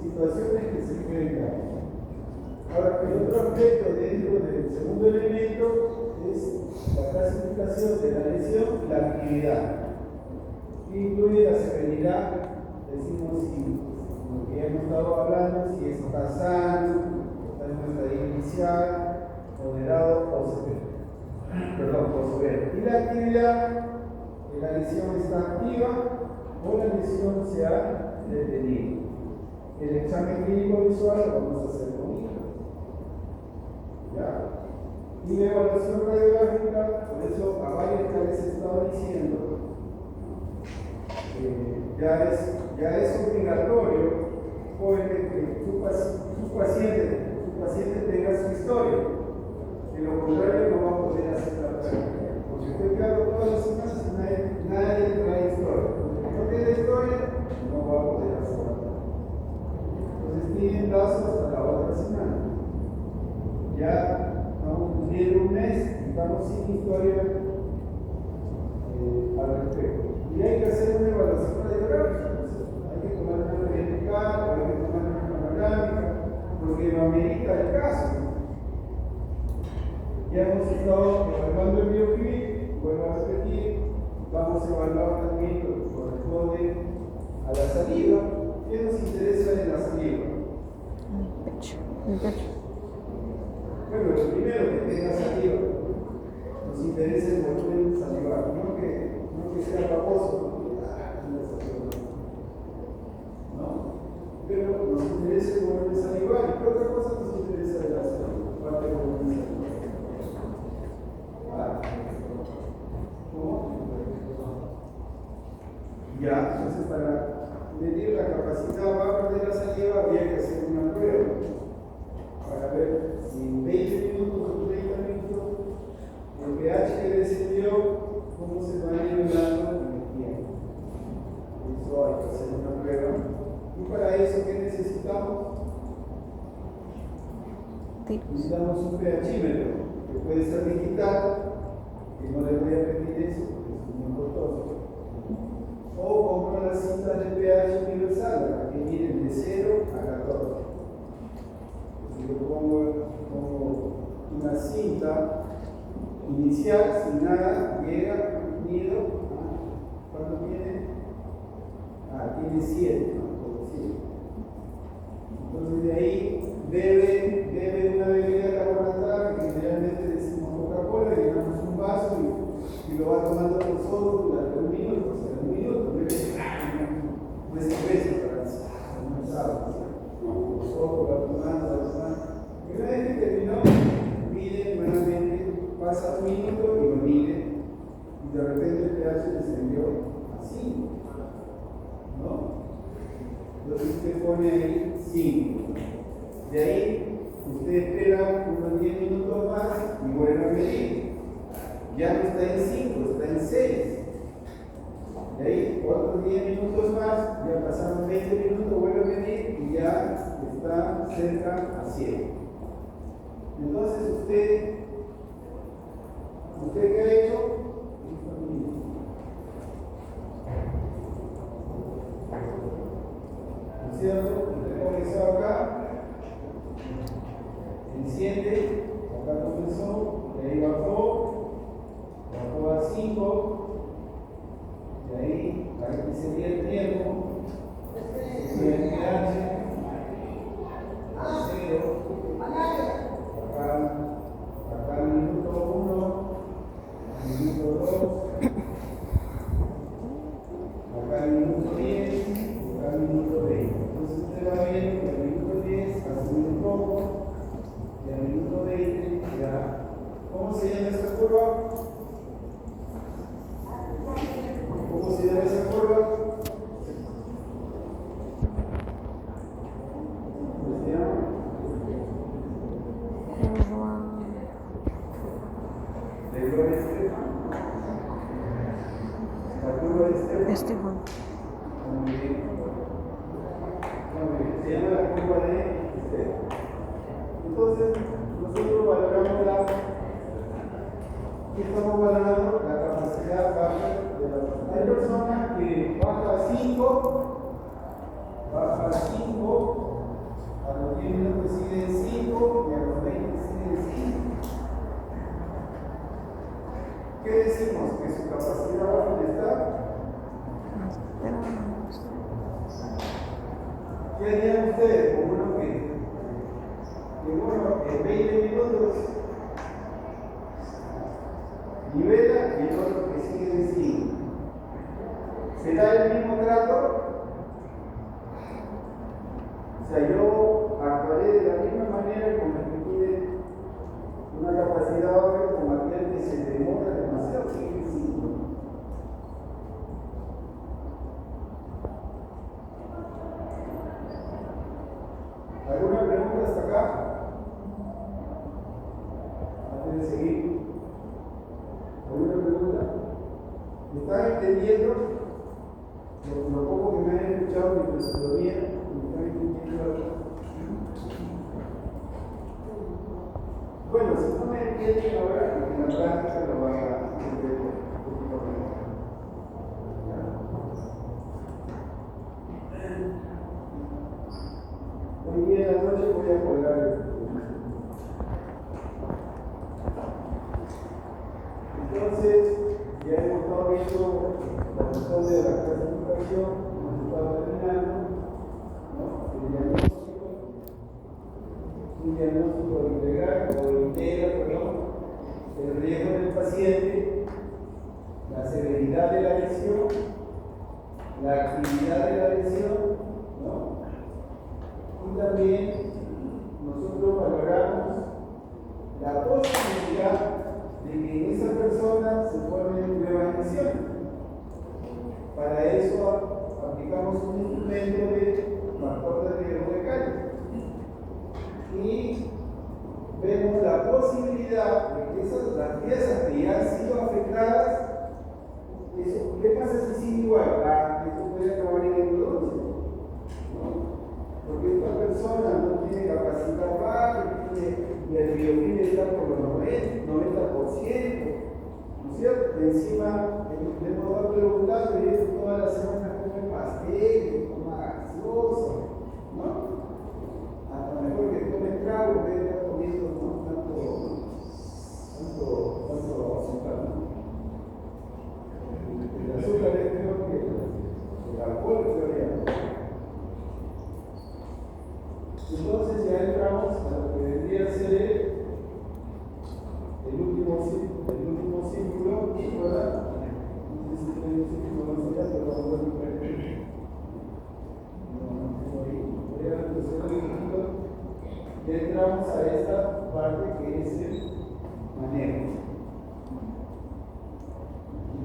situaciones que se pueden dar. Ahora, el otro aspecto dentro del segundo elemento es la clasificación de la lesión y la actividad. Que incluye la severidad, decimos si lo que ya hemos estado hablando, si está sano, está en una estadía inicial, moderado o severo. Y la actividad, que la lesión está activa o la lesión se ha detenido. el examen clínico visual lo vamos a hacer con hija. ¿Ya? Y la evaluación radiográfica, por eso a varios que les he estado diciendo, ya es obligatorio que tu paciente tenga su historia. De lo contrario, no va a poder hacer la práctica. Porque estoy claro todas las semanas y nadie trae historia. Porque no tiene historia, no va a poder hacer la práctica. Entonces tienen plazo hasta la otra semana. Ya estamos cumpliendo un mes y estamos sin historia al respecto. Y hay que hacer una evaluación radiográfica. Hay que tomar una vertical, hay que tomar una panorámica, porque lo amerita el caso. Ya hemos estado evaluando el biofilm, vuelvo a repetir, vamos a evaluar también lo que corresponde a la saliva. ¿Qué nos interesa en la saliva? El pecho. Bueno, lo primero que tenga saliva, nos interesa el volumen salivar, no que sea baboso, ¿no? Pero nos interesa el volumen salivar. ¿Y qué otra cosa nos interesa de la saliva? Aparte del volumen salivar. ¿Cómo? Ya, entonces para medir la capacidad baja de la saliva había que hacer una prueba para ver si en 20 minutos o 30 minutos el pH que descendió, cómo se va nivelando en el tiempo. Eso hay que hacer una prueba. Y para eso, ¿qué necesitamos? Necesitamos un pHímetro, que puede ser digital, que no le voy a pedir eso porque es muy costoso. O compro las cintas de pH universal, que vienen de 0 a 14. Si yo pongo una cinta inicial, sin nada, llega, unido, ¿cuánto tiene? Tiene 7, ¿no? Entonces de ahí bebe una bebida carbonatada, que generalmente decimos Coca-Cola, llenamos un vaso y lo va tomando por solo durante un minuto, o sea, un minuto, no es cerveza para no sabe, por solo va tomando. Y una vez que terminó, mide nuevamente, pasa un minuto y lo mide, y de repente el pH descendió a 5, ¿no? Entonces usted pone ahí 5. De ahí usted espera unos 10 minutos más y vuelve a medir. Ya no está en 5, está en 6. De ahí otros 10 minutos más, ya pasaron 20 minutos, vuelve a medir y ya está cerca a 100. Entonces usted ¿qué ha hecho? ¿No es cierto? Usted comenzó acá, enciende, acá comenzó, de ahí bajó a 5, de ahí sería el tiempo, sería el pH, a 0, acá el minuto 1, minuto 2, acá el minuto 10, acá el minuto 20. Entonces usted va viendo que el minuto 10 ha subido un poco y al minuto 20 ya. ¿Cómo se llama esa curva? ¿Cómo se llama esa curva? ¿Cómo se llama? ¿De Gloria Estefan? ¿La curva de Estefan? Estefan. Muy bien. Se llama la curva de Estefan. Entonces, nosotros valoramos ¿qué estamos valorando? La capacidad baja de la persona. Hay personas que baja a 5, a los 10 minutos sigue en 5 y a los 20 sigue en 5. ¿Qué decimos? Que su capacidad baja está. ¿Qué harían ustedes con uno que en 20 minutos nivela y el otro que sigue en 5? ¿Será el mismo trato? sea, yo actuaré de la misma manera con el que tiene una capacidad ahora como aquel que se demora demasiado, sigue siendo. ¿Alguna pregunta hasta acá? Antes de seguir. ¿Alguna pregunta? ¿Me están entendiendo? Lo poco que me han escuchado mientras se dormían, ¿me están entendiendo algo? Bueno, si no me entienden ahora, en la práctica lo van a entender un poquito mejor. Hoy día en la noche voy a colgar esto. Entonces, ya hemos estado viendo la razón de la clasificación, hemos estado terminando, ¿no? Un diagnóstico integral o integra, el riesgo del paciente, la severidad de la lesión, la actividad de la lesión, ¿no? Y también nosotros valoramos la posibilidad de que en esa persona se formen nuevas lesiones. Para eso aplicamos un instrumento de factor de riesgo de calle. Y vemos la posibilidad de que las piezas que ya han sido afectadas, ¿qué pasa si sigue igual? Esto puede acabar en endodoncia, ¿no? Porque esta persona no tiene capacidad baja y el biofilm está por los 90%, ¿no es cierto? Encima le hemos dado preguntando y eso todas las semanas come pastel, toma gaseosa, ¿no? Hasta mejor que tome trago en vez de estar comiendo, ¿no? tanto azúcar, ¿no? El azúcar es peor que el alcohol, creo. Entonces ya entramos a lo que vendría a ser el último círculo, ¿verdad? No sé si hay un círculo más allá, pero vamos a ver. Voy a retroceder un poquito. Ya entramos a esta parte que es el manejo.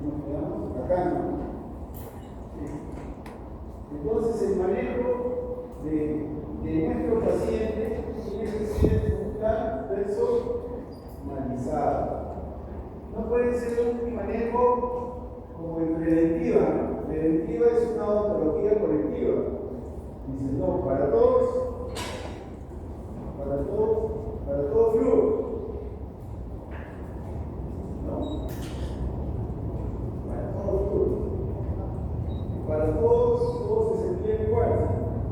Nos quedamos acá, ¿no? Entonces el manejo de nuestro paciente tiene que ser un plan personalizado. No puede ser un manejo como en preventiva, ¿no? Preventiva es una odontología colectiva. Dice, no, para todos flujo. ¿No? Para todos flujo. Para todos se sentían igual.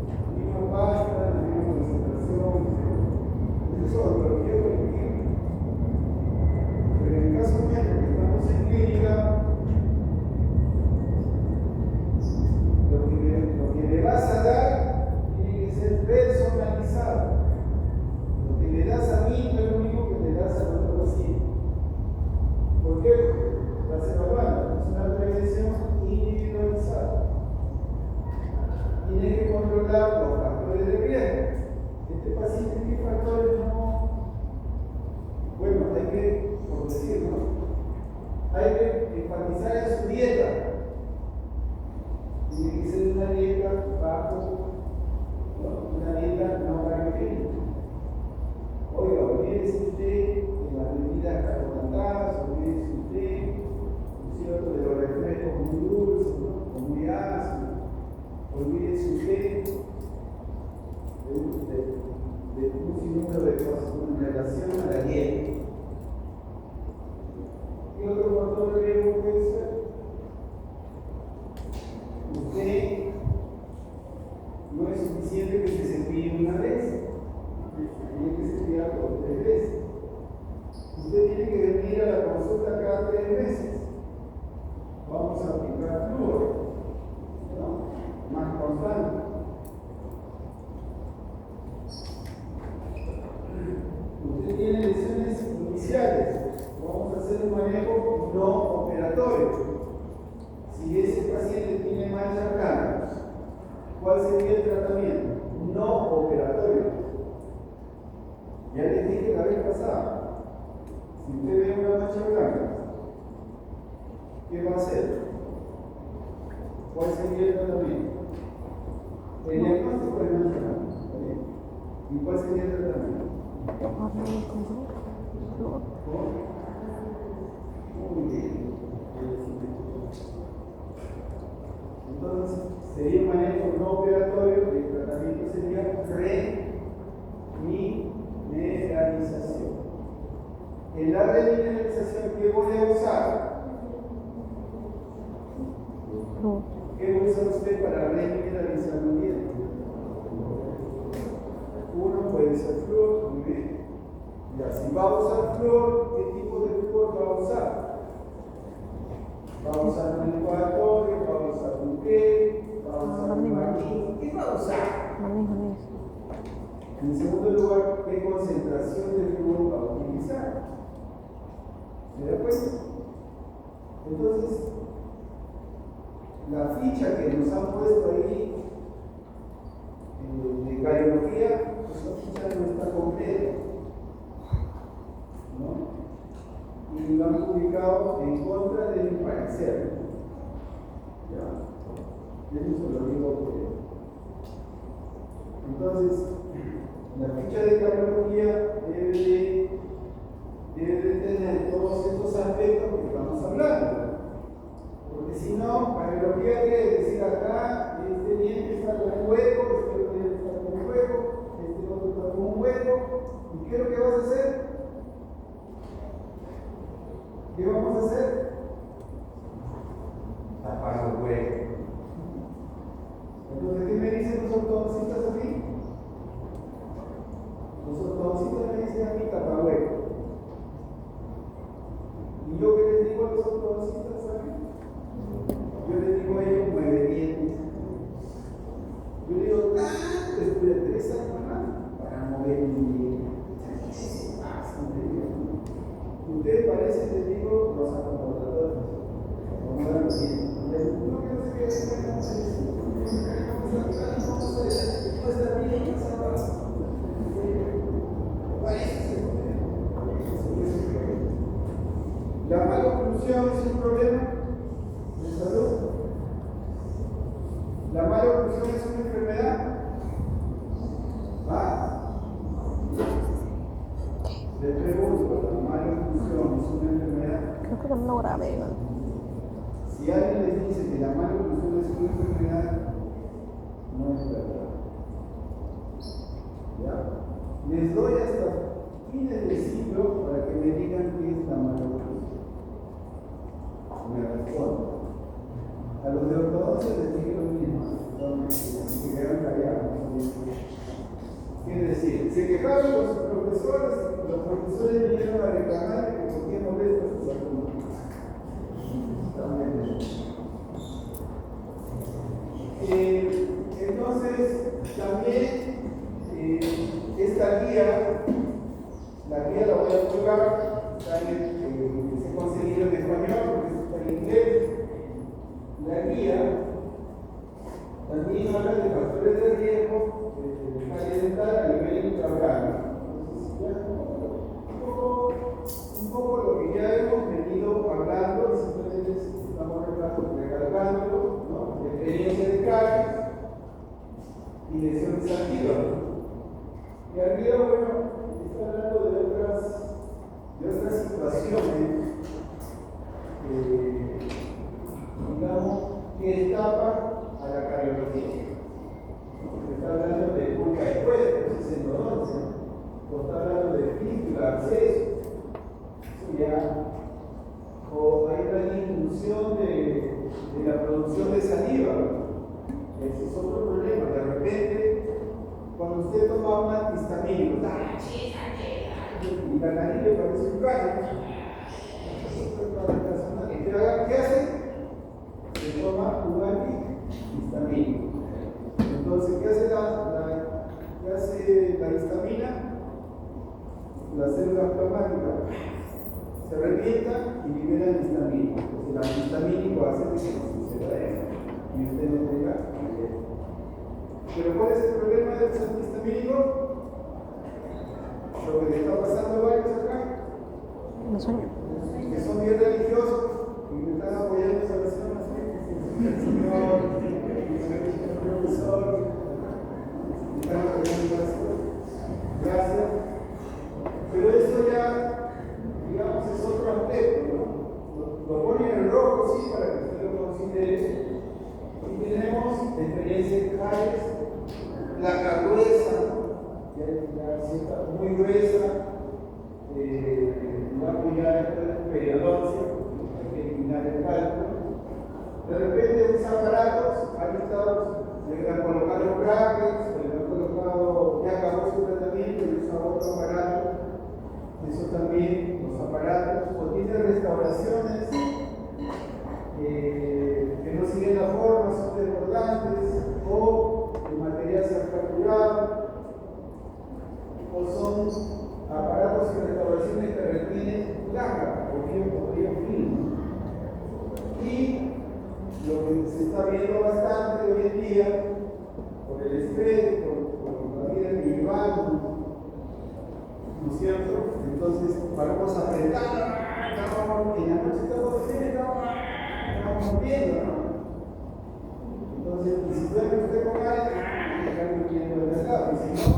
La misma pasta, la misma concentración. Eso es odontología colectiva. Pero en el caso nuestro, que estamos en clínica, lo que le vas a dar tiene que ser personalizado. Lo que le das a mí no es lo mismo que le das al otro paciente. ¿Por qué? Estás evaluando, es una prevención individualizada. Tienes que controlar los factores de riesgo. Este paciente, ¿qué factores no? Bueno, hay que, por decirlo, hay que enfatizar en su dieta. Tiene que ser una dieta una dieta no transgénica. Oiga, olvídese usted de las bebidas carbonatadas, olvídese usted, ¿no es cierto?, de los refrescos muy dulces, ¿no?, o muy ácidos, olvídese usted de un sinnúmero de cosas en relación a la dieta. ¿Qué otro factor de riesgo puede ser? Usted no es suficiente que se cepille una vez, tiene que cepillarlo 3 veces. Usted tiene que venir a la consulta cada 3 meses. Vamos a aplicar flúor, ¿no? Si usted ve una mancha blanca, ¿qué va a hacer? ¿Cuál sería el tratamiento? El diagnóstico de mancha blanca. ¿Está bien? ¿Y cuál sería el tratamiento? Muy bien. Entonces, sería un manejo no operatorio, el tratamiento sería remineralización. En la remineralización, ¿qué voy a usar? ¿Qué va a usar usted para remineralizar un diente? Uno puede ser flúor, muy bien. Ya, si va a usar flúor, ¿qué tipo de flúor va a usar? Va a usar un enjuagatorio, va a usar un gel, va a usar un barniz. ¿Qué va a usar? Barniz. En segundo lugar, ¿qué concentración de flúor va a utilizar? ¿Se da cuenta? Entonces, la ficha que nos han puesto ahí de cardiología, esa ficha no está completa, ¿no? Y lo han publicado en contra de mi parecer. ¿Ya? Eso se lo digo porque. Entonces, la ficha de cardiología debe tener todos estos aspectos que estamos hablando. Porque si no, cardiología quiere decir acá, este diente está con un hueco, este otro diente está con un hueco, este otro está con un hueco. ¿Y qué es lo que vas a hacer? ¿Qué vamos a hacer? Tapar los huecos. Entonces, ¿qué me dicen los ortodoncistas a mí? Los ortodoncistas me dicen a mí tapar huecos. ¿Y yo qué les digo a los ortodoncistas a mí? Yo les digo a ellos, mueve dientes. Yo les digo, estudia 3 años más para mover un diente. Ustedes parecen, les digo, los acomodadores. Acomodan los dientes. No quiero que se quede la maloclusión es un problema de salud. La maloclusión es una enfermedad. Le pregunto, ¿la maloclusión es una enfermedad? Creo que no lo grabé, ¿no? Si alguien les dice que la maloclusión es una enfermedad, no es verdad. ¿Ya? Les doy hasta fines de siglo para que me digan qué es la maloclusión. Me respondo. A los de ortodoncia les dije lo mismo, se quedaron callados. Es decir, se quejaron los profesores vinieron a reclamar que por qué molestan sus alumnos. Entonces, también esta guía, la guía la voy a colgar, que se ha conseguido en español, porque está en inglés. La guía también habla de factores de riesgo de carie dental a nivel intraoral. Un poco lo que ya hemos venido hablando, simplemente estamos recalcándolo, ¿no? Experiencia de caries y lesiones activas. Y arriba, bueno, está hablando de otras situaciones, digamos, que escapan a la cardiología. Está hablando de pulga expuesta, eso es endodoncia, o está hablando de fístula, absceso, o hay una disminución de la producción de saliva. Ese es otro problema. De repente, cuando usted toma un antihistamínico, y la nariz le parece un gallo, ¿qué hace? Se toma un antihistamínico. Entonces, ¿qué hace la histamina? Las células plasmáticas se revientan y liberan histamina. Entonces, el antihistamínico hace que se suceda eso y usted no tenga. Pero ¿cuál es el problema de los antihistamínicos? Lo que le está pasando a varios acá. tiene sueño. Que son bien religiosos y me están apoyando esa oración así, el Señor, el profesor, me están apoyando eso. Gracias. Pero eso ya, digamos, es otro aspecto, ¿no? Lo ponen en rojo, sí, para que usted lo considere. Y tenemos experiencias reales, placa gruesa, ya sienta muy gruesa, digamos ya esto es periodoncia, hay que eliminar el cálculo. De repente unos aparatos, aquí estamos, le han colocado los brackets, le han colocado, ya acabó su tratamiento y usa otro aparato, eso también, los aparatos, o tiene restauraciones que no siguen la forma, son desbordantes, o el material se ha fracturado, o son aparatos y restauraciones que requieren placa o bien film. Y lo que se está viendo bastante hoy en día, por el estrés, por la vida individual, ¿no es cierto? Entonces, vamos a apretar, en la noche estamos viendo, ¿no? Entonces, y si duerme usted con alguien viendo de acá, y si no,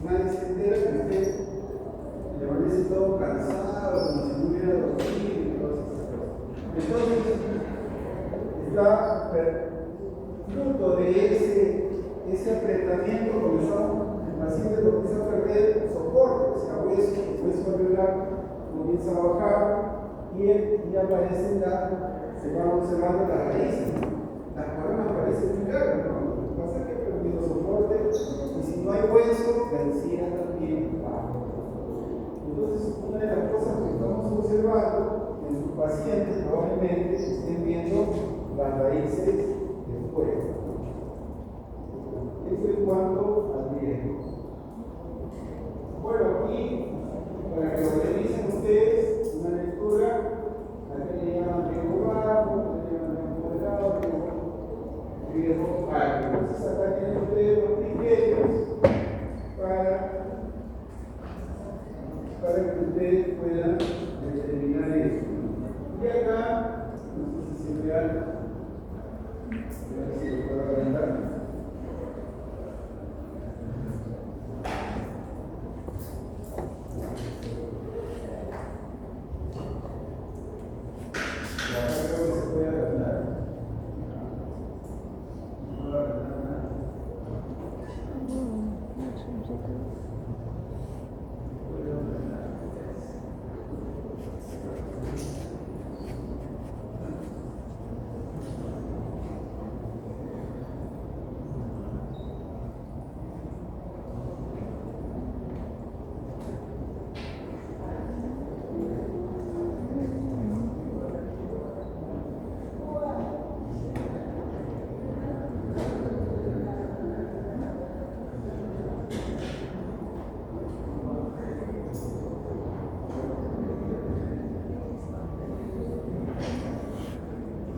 nadie se entera que usted le parece todo cansado, como si no hubiera dormido y todas esas cosas. Entonces, está fruto de ese apretamiento, comenzamos, el paciente comienza a perder soporte, o sea, el hueso alveolar comienza a bajar y aparecen se van observando las raíces. Las coronas parecen muy largas, ¿no? Lo que pasa es que ha perdido soporte y si no hay hueso, la encía también baja. Entonces, una de las cosas que estamos observando en sus pacientes probablemente estén viendo las raíces del cuerpo. Eso en cuanto al riesgo. Bueno, aquí, para que lo revisen ustedes, una lectura, aquí le llaman riesgo bajo, aquí le llaman riesgo moderado, riesgo alto. Entonces acá tienen ustedes los criterios para que ustedes puedan determinar eso. Y acá, no sé si se ve algo, a ver si lo puedo agrandar.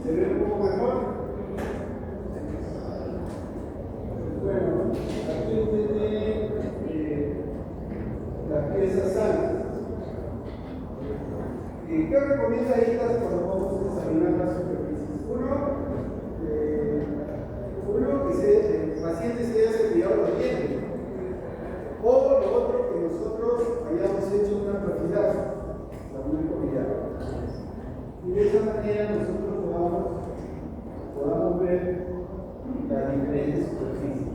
¿Se ve un poco mejor? Bueno, aquí usted tiene las piezas altas. ¿Qué recomienda estas cuando vamos a examinar las superficies? Uno, que el paciente se haya cepillado los dientes. O lo otro, que nosotros hayamos hecho una profilaxis, una comida. Y de esa manera nosotros podamos ver las diferentes superficies.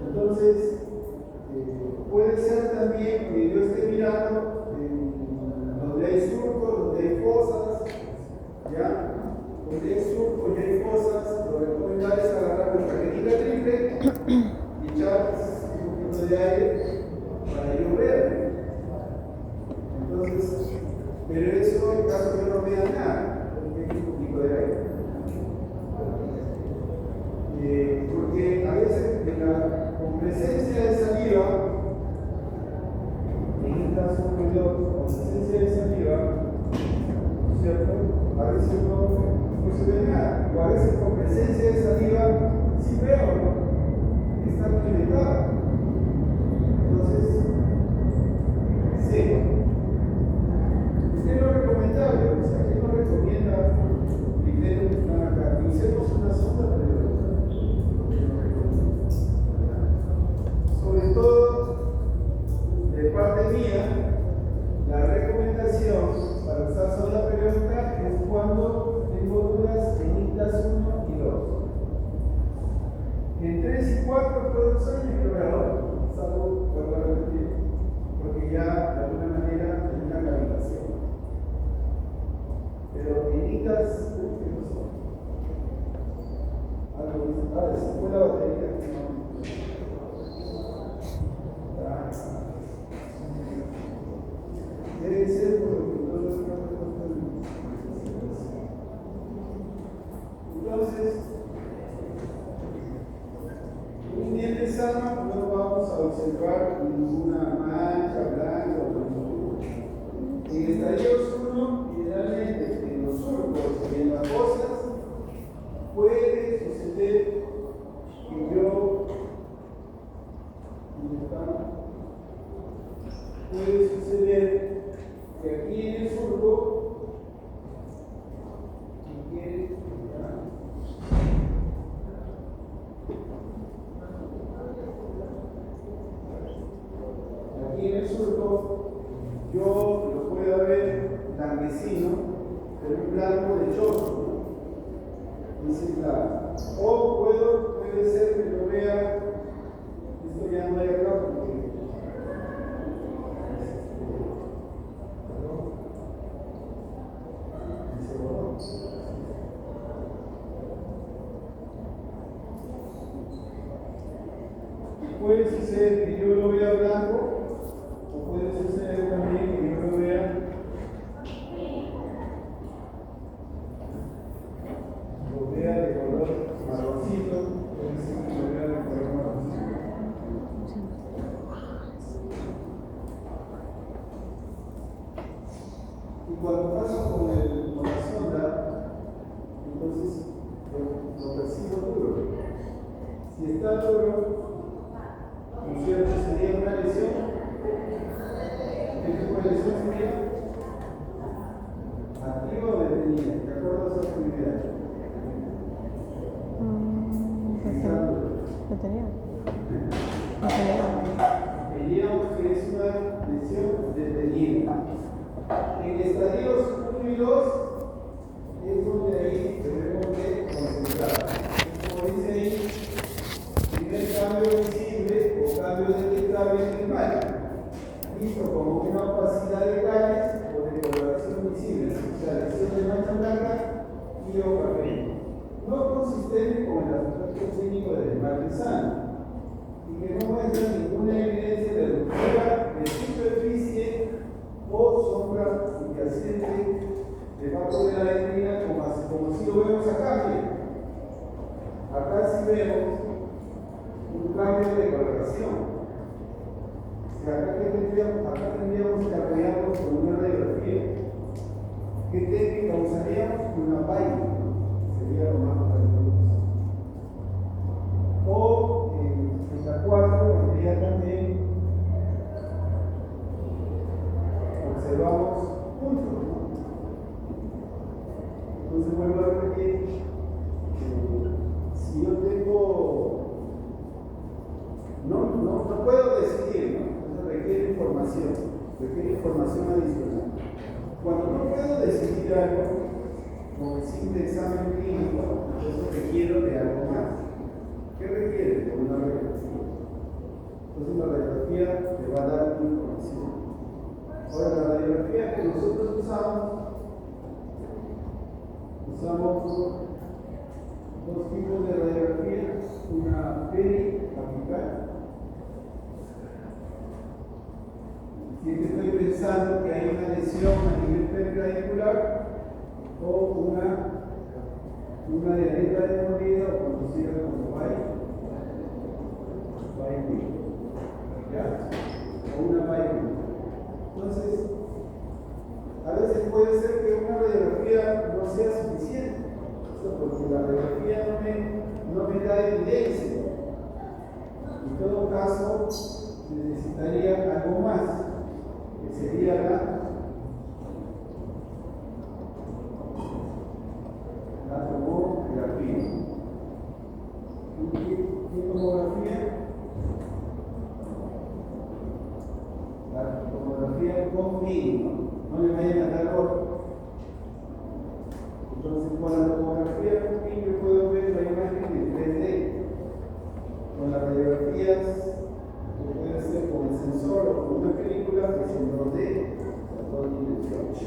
Entonces, puede ser también que yo esté mirando donde hay surcos, donde hay fosas, ¿ya? Donde hay surcos y hay fosas, lo recomendable es agarrar nuestra cajetita triple y echar un poquito de aire para yo ver. Entonces, pero eso en caso que no vea nada, porque hay un poquito de aire. Porque a veces con presencia de saliva, en el caso con presencia de saliva, ¿cierto? A veces no se ve nada, o a veces con presencia de saliva sí veo, ¿no? Está alimentada. Entonces, ninguna mancha blanca o longitud. En estadios 1, generalmente en los surcos y en las fosas, puede suceder que puede suceder que aquí en el surco, aquí en el surco, yo lo puedo ver blanquecino, pero un blanco lechoso, ¿no? Dice claro. O puede ser que lo vea, esto ya no hay acá porque puede suceder que yo lo vea blanco, o puede suceder también que yo lo vea de color marroncito, puede ser que lo vea de color marroncito. Y cuando paso con la sonda, entonces lo percibo duro. Si está duro, ¿no es cierto? Sería una lesión. ¿Qué tipo de lesión sería? ¿Activa o detenida? ¿De acuerdo a su actividad? Detenida. Diríamos que es una lesión detenida. En estadios 1 y 2 es donde ahí debemos de concentrar. Como dice ahí, primer cambio visible o cambio detectable en el mal, visto como una opacidad de caries o de coloración visible, o sea, lesión de mancha blanca y o café, no consistente con el aspecto clínico del esmalte sano y que no muestra ninguna evidencia de ruptura de superficie o sombra subyacente debajo de la retina, como si lo vemos acá. Bien. Acá sí vemos un cambio de coloración. O sea, acá tendríamos que apoyarnos con una radiografía. ¿Qué técnica usaríamos? Una vaina. Sería lo más correcto. O en la 4 vendría también, observamos puntos, ¿no? Entonces vuelvo a repetir, si yo tengo, no puedo decidir, ¿no? Entonces requiere información adicional. Cuando no puedo decidir algo, como el simple examen clínico, entonces requiero de algo más. ¿Qué requiere? De una radiografía. Entonces la radiografía le va a dar información. Ahora, la radiografía que nosotros usamos dos tipos de radiografía, una periapical. Si es que estoy pensando que hay una lesión a nivel perpendicular o una diarrea de mordida o conocida como ¿ya? O una vaina. Entonces, a veces puede ser que una radiografía no sea suficiente, porque la radiografía no me da evidencia. En todo caso, necesitaría algo más, que sería la tomografía. ¿Qué tomografía? La tomografía con mínimo, no le vayan a dar otro. Entonces, con la tomografía con mínimo yo puedo ver la imagen en 3D. Con las radiografías, que puede ser con el sensor o con una película que es en 2D, las dos dimensiones.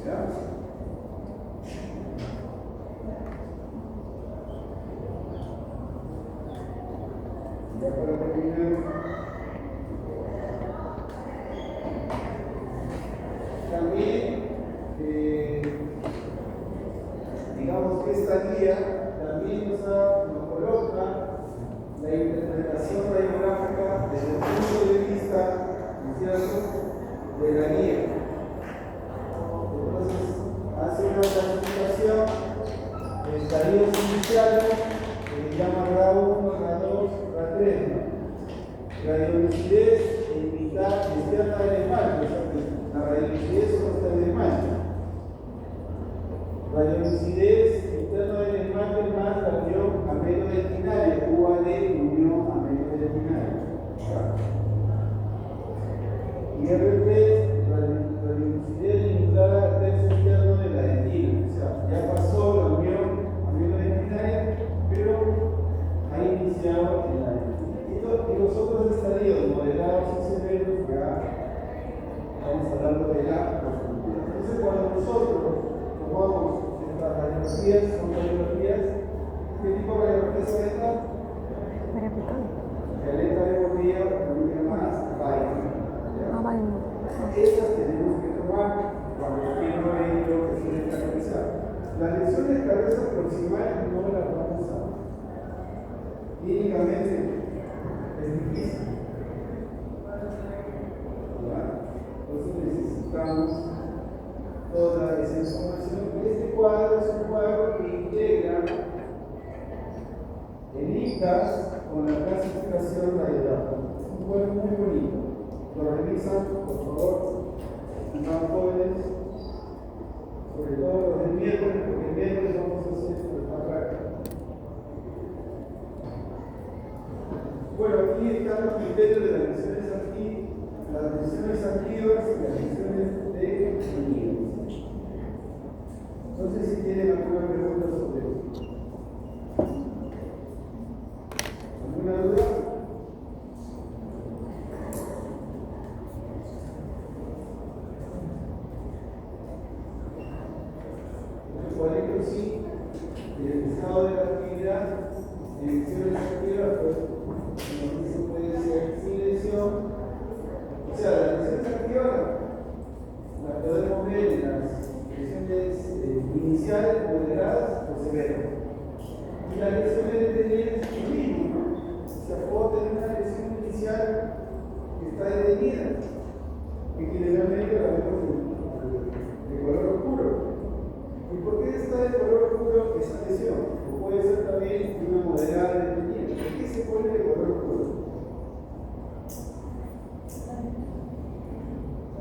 ¿Ya? Ya para terminar, también digamos que esta guía también nos coloca la interpretación clasificación, estadios iniciales, que se llama RA1, RA2, RA3. Radiolucidez externa del esmalte, la radiolucidez solo está en el esmalte. Radiolucidez externa del esmalte más la unión amelo-destinaria, UAD unión amelo-destinaria. Y R3, radiolucidez limitada al tercio externo de la dentina. O sea, ya pasó la unión amelo-destinaria, pero ha iniciado en la dentina. Y los otros estadios moderados y severos ya estamos hablando de la profundidad. Entonces, cuando nosotros tomamos estas radiografías, son radiografías, ¿qué tipo de radiografías son estas? Violeta de bordilla, una más, vaina. Estas tenemos que tomar cuando quiero ver lesiones de cabeza. Las lesiones de cabeza proximales no las vamos a ver. Clínicamente es difícil. Entonces necesitamos toda esa información. Este cuadro es un cuadro que integra el ICAS con la clasificación radiológica. Es un cuadro muy bonito. Lo revisan, por favor, más jóvenes, sobre todo los del miércoles, porque el miércoles vamos a hacer esta práctica. Bueno, aquí están los criterios de las lesiones activas y las lesiones de inhibición. No sé si tienen alguna pregunta sobre eso. ¿Alguna duda? Cuadrito sí, el estado de la actividad, lesiones activas, pues eso puede ser sin lesión. O sea, las lesiones activas las podemos ver en las lesiones iniciales, moderadas o severas. Y las lesiones detenidas es lo mismo, ¿no? O sea, puedo tener una lesión inicial que está detenida, que generalmente la vemos de color oscuro. ¿Y por qué está de color oscuro esa lesión? O puede ser también una moderada detenida. ¿Por qué se pone de color oscuro?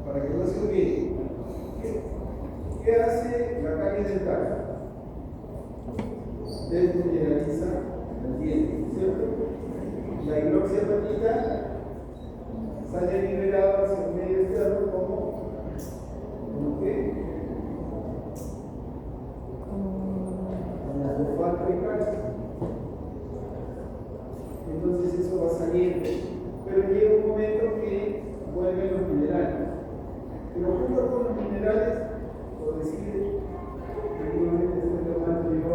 Para que no se olvide. ¿Qué hace la caries dental? Desmineraliza el diente, ¿cierto? La hidroxia hepática sale liberado hacia el medio externo como ¿qué? Sulfato de calcio. Entonces eso va saliendo, pero llega un momento que vuelven los minerales. Pero junto con los minerales, por decir, últimamente estoy tomando yo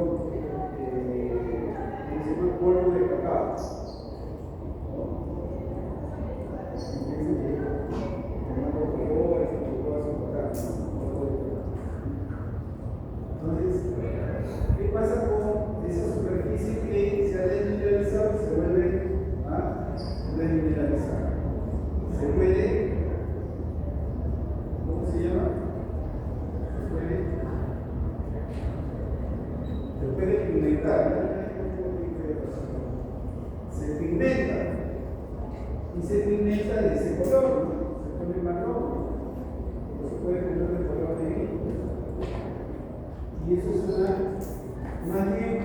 un polvo de cacao. Entonces, ¿qué pasa con esa superficie que se ha desmineralizado y se vuelve a desmineralizar? Se puede, ¿cómo se llama? Se puede pigmentar. Se pigmenta y se pigmenta de ese color, ¿no? Se pone marrón o se puede poner de color negro. Y eso es más bien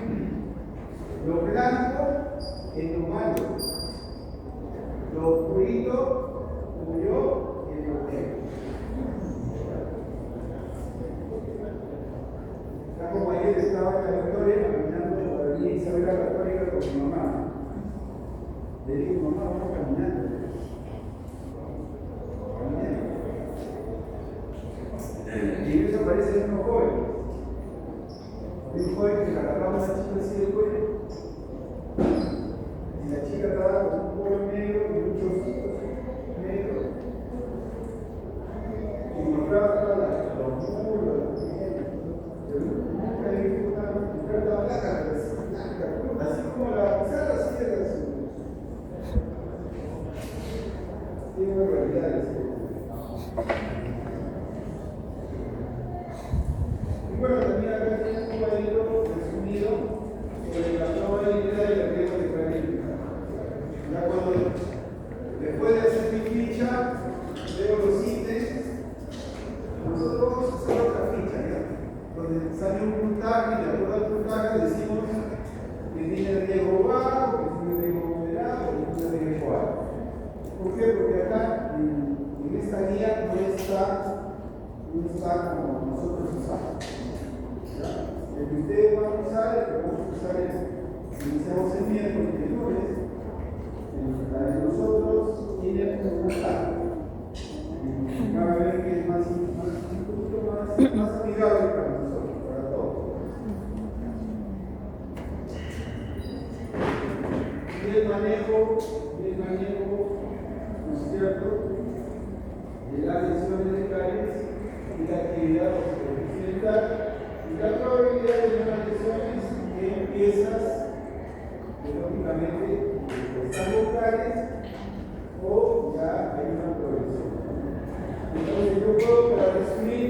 lo blanco es lo malo, lo oscurito como yo es lo negro. Está como ayer estaba en la Victoria caminando por allí Isabel la Católica con mi mamá. Le digo, mamá, vamos caminando. Y ellos aparecen unos jóvenes. Un joven que le agarraba a una chica así del cuello. Y la chica estaba con un polo negro y un chorcito negro. Y mostraba los muslos, las piernas. Pero nunca le vi una mujer toda blanca, así como la pisada, así era así. Tiene barbaridades. Y bueno, también cuadrito resumido sobre la probabilidad de la riesgo de caer. Ya cuando después de hacer mi ficha, veo los ítems, nosotros vamos a hacer otra ficha, ¿ya? Donde sale un puntaje y de acuerdo al puntaje decimos que tiene riesgo bajo, que tiene riesgo moderado, que tiene riesgo alto. ¿Por qué? Porque acá en esta guía no está como nosotros usamos. ¿Ya? El que ustedes van a usar, el que vamos a usar es, iniciamos el miércoles y el lunes, la de nosotros tiene una tabla. Van a ver que es más amigable para nosotros, para todos. Y el manejo, ¿no es cierto?, de las lesiones de caries y la actividad occidental y la probabilidad de unas lesiones en piezas que lógicamente están locales o ya hay una progresión. Entonces yo puedo, para resumir,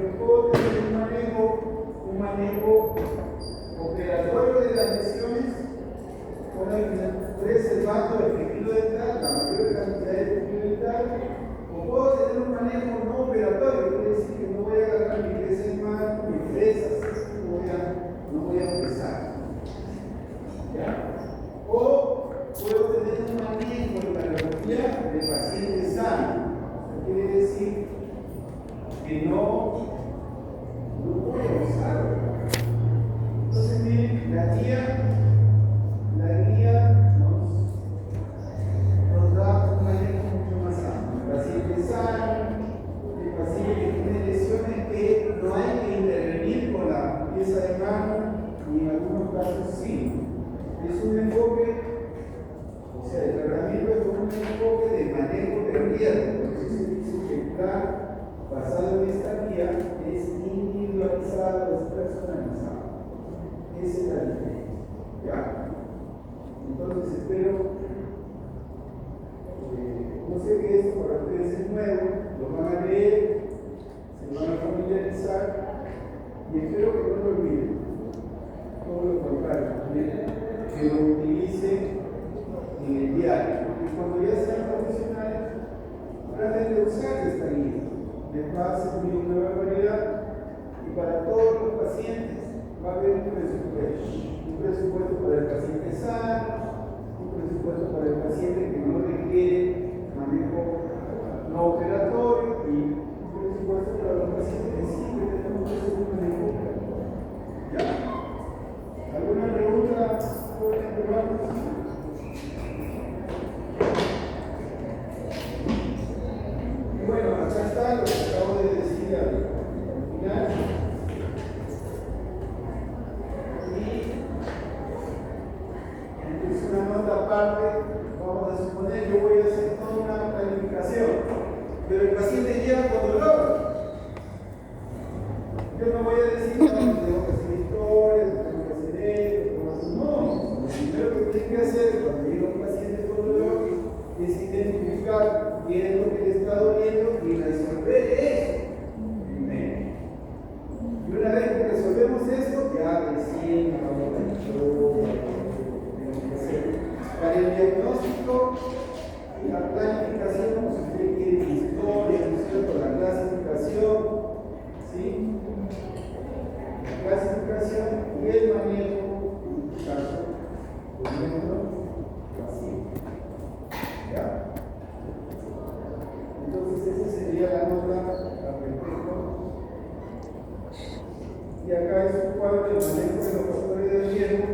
yo puedo tener un manejo operatorio de las lesiones preservando el tejido dental, la mayor cantidad de tejido dental, o puedo tener un manejo no operatorio, quiere decir que no voy a agarrar mi fresa en mano, mi fresas, no voy a fresar. ¿Ya? O puedo tener un manejo en la radiología de paciente sano. Quiere decir que no voy a usarlo. Entonces, miren, la guía nos da un manejo mucho más amplio. El paciente sano, el paciente que tiene lesiones que no hay que intervenir con la pieza de mano, y en algunos casos sí. Es un enfoque, o sea, el tratamiento es un enfoque de manejo de riesgo. Por eso se dice que el plan basado en esta guía es individualizado, es personalizado. Esa es la diferencia. ¿Ya? Entonces espero, no sé que esto para ustedes es nuevo, lo van a leer, se van a familiarizar y espero que no lo olviden. Todo lo contrario, que lo utilicen en el diario, porque cuando ya sean profesionales, traten de usar esta guía. Les va a servir una barbaridad y para todos los pacientes va a haber un presupuesto para el paciente sano, un presupuesto para el paciente que no requiere manejo no operatorio y un presupuesto para los pacientes que sí que tenemos que hacer un manejo operatorio. ¿Ya? ¿Alguna pregunta? Y bueno, acá está lo que acabo de decir al final. Es una nota aparte, vamos a suponer, yo voy a hacer toda una planificación, pero el paciente llega con dolor. Yo no voy a decir, no, tengo que hacer historias, tengo que hacer esto, no. Lo primero que tiene que hacer cuando llega un paciente con dolor es identificar qué es lo que le está doliendo y resolver eso primero. Y una vez que resolvemos esto, ya recién vamos a para el diagnóstico y la planificación, como si usted quiere historia, ¿no es cierto? La clasificación, ¿sí? La clasificación y el manejo, en este caso, por ejemplo, así. ¿Ya? Entonces, esa sería la nota al respecto. Y acá es un cuadro del manejo de los factores de riesgo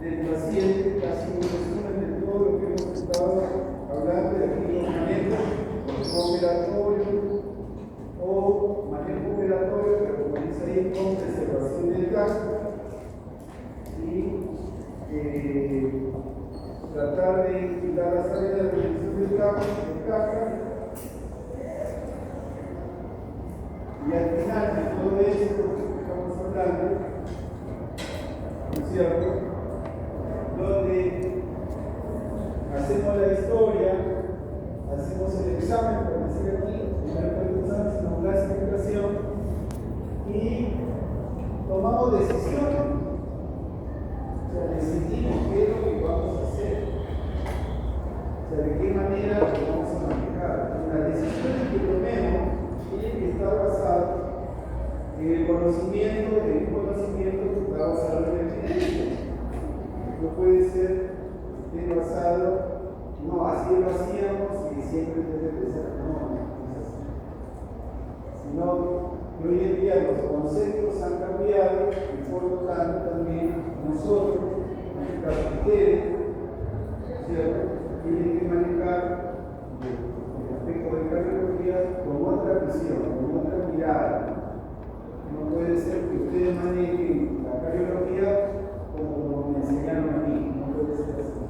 del paciente, casi un resumen de todo lo que hemos estado hablando de aquí, los manejos operatorios o manejo operatorio, pero como dice ahí, con preservación del gasto y tratar de quitar las áreas de reducción del caja. Y al final de todo esto que estamos hablando, ¿no es cierto?, donde hacemos la historia, hacemos el examen, por decir aquí, primero el examen, hacemos clasificación y conocimiento, en un conocimiento que está basado en la evidencia. No puede ser que basado, no, así lo hacíamos y siempre debe de ser, no es así. Sino que hoy en día los conceptos han cambiado y por lo tanto también nosotros, ustedes, ¿cierto? Tienen que manejar el aspecto de cardiología con otra visión, con otra mirada. No puede ser que ustedes manejen la cardiología como me enseñaron a mí, no puede ser así.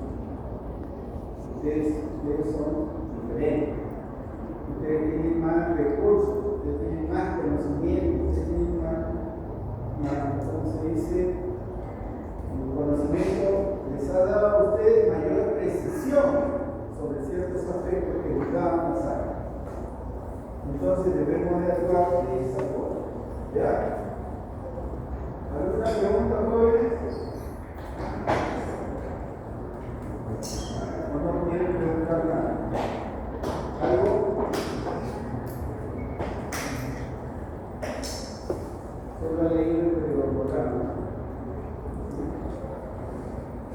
Ustedes son diferentes. Ustedes tienen más recursos, ustedes tienen más conocimiento, ustedes tienen más, ¿cómo se dice? El conocimiento les ha dado a ustedes mayor precisión sobre ciertos aspectos que les daban pasar. Entonces debemos de actuar de esa forma. ¿Ya? ¿Alguna pregunta, jóvenes? ¿O no quieren preguntar nada? ¿Algo? Solo ha leído el programa.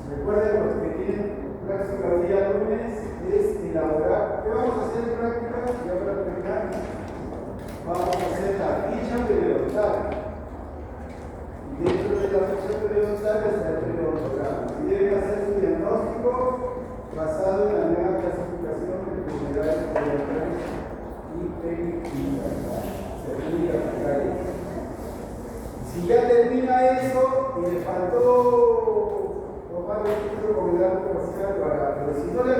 Recuerden, los que tienen práctica el día lunes es elaborar. ¿Qué vamos a hacer en práctica? Ya para terminar, vamos a hacer la ficha periodontal. Y dentro de la ficha periodontal está el periodontal. Y deben hacer su diagnóstico basado en la nueva clasificación de enfermedades periodontales y periodontales. Si ya termina eso y le faltó tomar el título como edad comercial, pero si no le